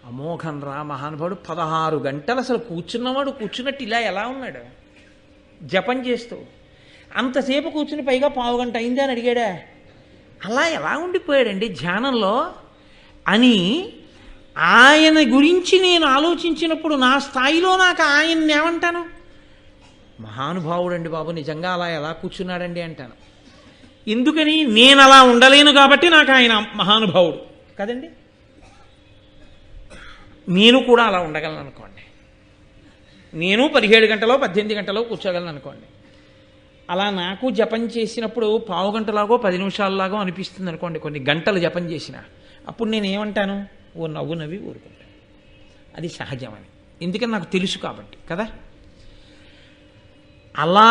అమోఘం రా మహానుభావుడు, 16 గంటలు అసలు కూర్చున్నవాడు కూర్చున్నట్టు ఇలా ఎలా ఉన్నాడు జపం చేస్తూ? అంతసేపు కూర్చుని పైగా పావుగంట అయిందా అని అడిగాడా? అలా ఎలా ఉండిపోయాడండి ధ్యానంలో అని ఆయన గురించి నేను ఆలోచించినప్పుడు నా స్థాయిలో నాకు ఆయన్ని ఏమంటాను? మహానుభావుడండి బాబు, నిజంగా అలా ఎలా కూర్చున్నాడండి అంటాను. ఎందుకని? నేను అలా ఉండలేను కాబట్టి నాకు ఆయన మహానుభావుడు కదండి. నేను కూడా అలా ఉండగలను అనుకోండి, నేను 17 గంటలో 18 గంటలో కూర్చోగలను అనుకోండి. అలా నాకు జపం చేసినప్పుడు పావుగంటలాగో 10 నిమిషాలలాగో అనిపిస్తుంది అనుకోండి, కొన్ని గంటలు జపం చేసిన అప్పుడు నేను ఏమంటాను? ఓ నవ్వు నవ్వి ఊరుకుంటాను. అది సహజమని, ఎందుకని నాకు తెలుసు కాబట్టి కదా. అలా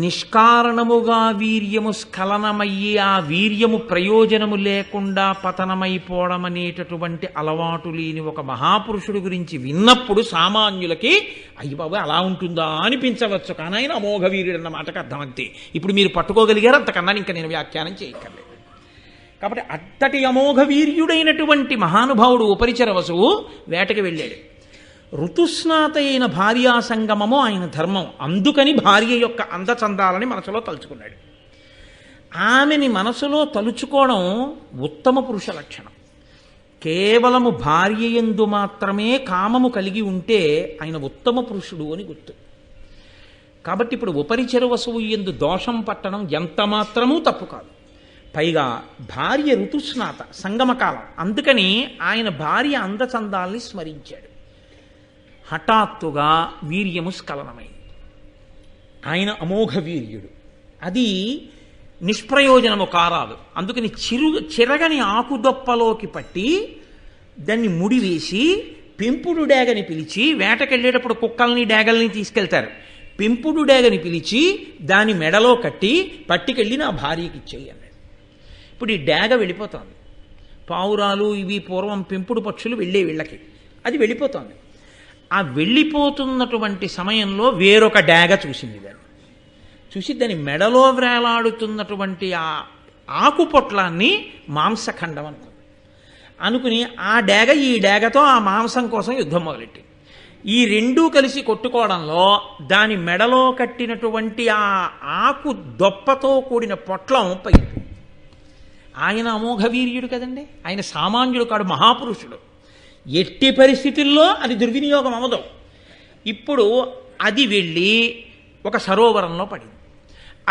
నిష్కారణముగా వీర్యము స్ఖలనమయ్యి ఆ వీర్యము ప్రయోజనము లేకుండా పతనమైపోవడం అనేటటువంటి అలవాటు లేని ఒక మహాపురుషుడి గురించి విన్నప్పుడు సామాన్యులకి అయ్యి బాబు అలా ఉంటుందా అనిపించవచ్చు. కానీ ఆయన అమోఘ వీర్యుడు అన్న మాటకు అర్థం అంతే. ఇప్పుడు మీరు పట్టుకోగలిగారు, అంతకన్నా ఇంకా నేను వ్యాఖ్యానం చేయక్కర్లేదు. కాబట్టి అట్టటి అమోఘ వీర్యుడైనటువంటి మహానుభావుడు ఉపరిచర వసువు వేటకి వెళ్ళాడు. ఋతుస్నాత అయిన భార్యా సంగమము ఆయన ధర్మం. అందుకని భార్య యొక్క అందచందాలని మనసులో తలుచుకున్నాడు. ఆమెని మనసులో తలుచుకోవడం ఉత్తమ పురుష లక్షణం. కేవలము భార్య యందు మాత్రమే కామము కలిగి ఉంటే ఆయన ఉత్తమ పురుషుడు అని గుర్తు. కాబట్టి ఇప్పుడు ఉపరిచర వసువు యందు దోషం పట్టడం ఎంత మాత్రమూ తప్పు కాదు. పైగా భార్య ఋతుస్నాత సంగమకాలం, అందుకని ఆయన భార్య అందచందాల్ని స్మరించాడు. హఠాత్తుగా వీర్యము స్ఖలనమైంది. ఆయన అమోఘ వీర్యుడు, అది నిష్ప్రయోజనము కారాదు. అందుకని చిరగని ఆకుదొప్పలోకి పట్టి దాన్ని ముడివేసి పెంపుడు డేగని పిలిచి, వేటకెళ్ళేటప్పుడు కుక్కల్ని డేగల్ని తీసుకెళ్తారు, పెంపుడు డేగని పిలిచి దాని మెడలో కట్టి పట్టుకెళ్ళి నా భార్యకి ఇచ్చేయి అన్నాడు. ఇప్పుడు ఈ డేగ వెళ్ళిపోతోంది. పావురాలు ఇవి పూర్వం పెంపుడు పక్షులు వెళ్ళే వీళ్ళకి, అది వెళ్ళిపోతోంది. ఆ వెళ్ళిపోతున్నటువంటి సమయంలో వేరొక డేగ చూసింది. దాన్ని చూసి దాని మెడలో వేలాడుతున్నటువంటి ఆ ఆకుపొట్లాన్ని మాంసఖండం అనుకుంది. అనుకుని ఆ డేగ ఈ డేగతో ఆ మాంసం కోసం యుద్ధం మొదలెట్టింది. ఈ రెండూ కలిసి కొట్టుకోవడంలో దాని మెడలో కట్టినటువంటి ఆ ఆకు దొప్పతో కూడిన పొట్లం పగిలిపోయింది. ఆయన అమోఘ వీర్యుడు కదండి, ఆయన సామాన్యుడు కాడు, మహాపురుషుడు. ఎట్టి పరిస్థితుల్లో అది దుర్వినియోగం అవ్వదు. ఇప్పుడు అది వెళ్ళి ఒక సరోవరంలో పడింది.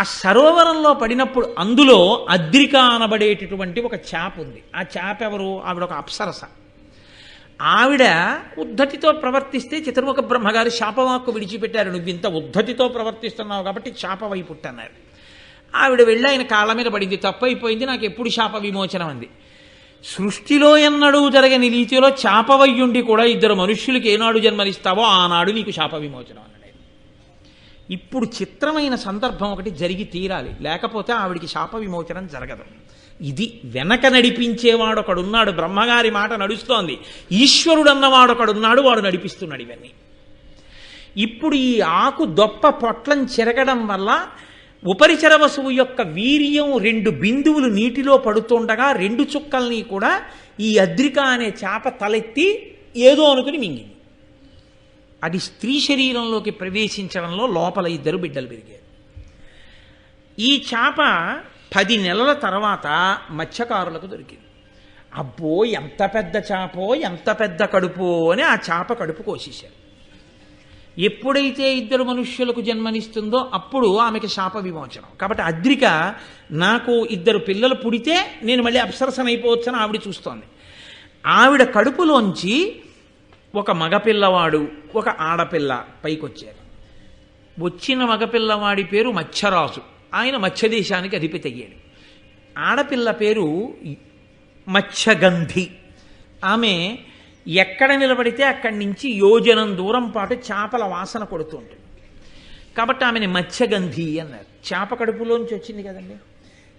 ఆ సరోవరంలో పడినప్పుడు అందులో అద్రిక అనబడేటటువంటి ఒక చేప ఉంది. ఆ చేప ఎవరు? ఆవిడ ఒక అప్సరస. ఆవిడ ఉద్ధతితో ప్రవర్తిస్తే చతుర్ముఖ బ్రహ్మగారు శాపవాక్కు విడిచిపెట్టారు, నువ్వు ఇంత ఉద్ధతితో ప్రవర్తిస్తున్నావు కాబట్టి శాప వైపుట్టు అన్నారు. ఆవిడ వెళ్ళి ఆయన కాళ్ళ మీద పడింది, తప్పైపోయింది, నాకు ఎప్పుడు శాప విమోచనం అంది. సృష్టిలో ఎన్నడూ జరగని రీతిలో శాపవయ్యుండి కూడా ఇద్దరు మనుష్యులకి ఏనాడు జన్మనిస్తావో ఆనాడు నీకు శాప విమోచనం అన్నాడు. ఇప్పుడు చిత్రమైన సందర్భం ఒకటి జరిగి తీరాలి, లేకపోతే ఆవిడికి శాప విమోచనం జరగదు. ఇది వెనక నడిపించేవాడు ఒకడున్నాడు, బ్రహ్మగారి మాట నడుస్తోంది, ఈశ్వరుడు అన్నవాడొకడున్నాడు, వాడు నడిపిస్తున్నాడు ఇవన్నీ. ఇప్పుడు ఈ ఆకు దొప్ప పొట్లం చెరగడం వల్ల ఉపరిచర వసువు యొక్క వీర్యం 2 బిందువులు నీటిలో పడుతుండగా 2 చుక్కల్ని కూడా ఈ అద్రిక అనే చేప తలెత్తి ఏదో అనుకుని మింగింది. అది స్త్రీ శరీరంలోకి ప్రవేశించడంలో లోపల 2 బిడ్డలు పెరిగారు. ఈ చేప 10 నెలల తర్వాత మత్స్యకారులకు దొరికింది. అబ్బో ఎంత పెద్ద చేపో, ఎంత పెద్ద కడుపో అని ఆ చేప కడుపు కోసేశారు. ఎప్పుడైతే 2 మనుష్యులకు జన్మనిస్తుందో అప్పుడు ఆమెకి శాప విమోచనం. కాబట్టి అద్రిక నాకు 2 పిల్లలు పుడితే నేను మళ్ళీ అప్సరసనైపోవచ్చని ఆవిడ చూస్తోంది. ఆవిడ కడుపులోంచి ఒక మగపిల్లవాడు, ఒక ఆడపిల్ల పైకొచ్చారు. వచ్చిన మగపిల్లవాడి పేరు మత్స్యరాజు, ఆయన మత్స్యదేశానికి అధిపతి అయ్యాడు. ఆడపిల్ల పేరు మత్స్యగంధి, ఆమె ఎక్కడ నిలబడితే అక్కడి నుంచి యోజనం దూరం పాటు చేపల వాసన కొడుతూ ఉంటుంది. కాబట్టి ఆమెని మత్స్యగంధి అన్నారు. చేప కడుపులోంచి వచ్చింది కదండి.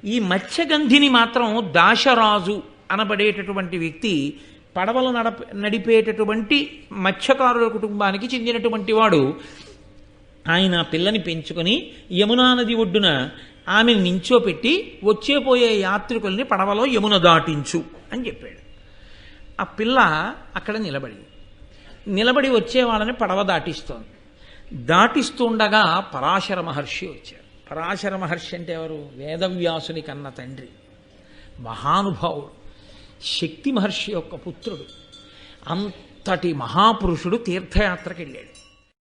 ఈ మత్స్యగంధిని మాత్రం దాశరాజు అనబడేటటువంటి వ్యక్తి, పడవలు నడిపేటటువంటి మత్స్యకారుల కుటుంబానికి చెందినటువంటి వాడు, ఆయన పిల్లని పెంచుకొని యమునా నది ఒడ్డున ఆమెను నించోపెట్టి వచ్చేపోయే యాత్రికుల్ని పడవలో యమున దాటించు అని చెప్పాడు. ఆ పిల్ల అక్కడ నిలబడి వచ్చే వాళ్ళని పడవ దాటిస్తోంది. దాటిస్తుండగా పరాశర మహర్షి వచ్చారు. పరాశర మహర్షి అంటే ఎవరు? వేదవ్యాసుని కన్న తండ్రి, మహానుభావుడు, శక్తి మహర్షి యొక్క పుత్రుడు. అంతటి మహాపురుషుడు తీర్థయాత్రకి వెళ్ళాడు.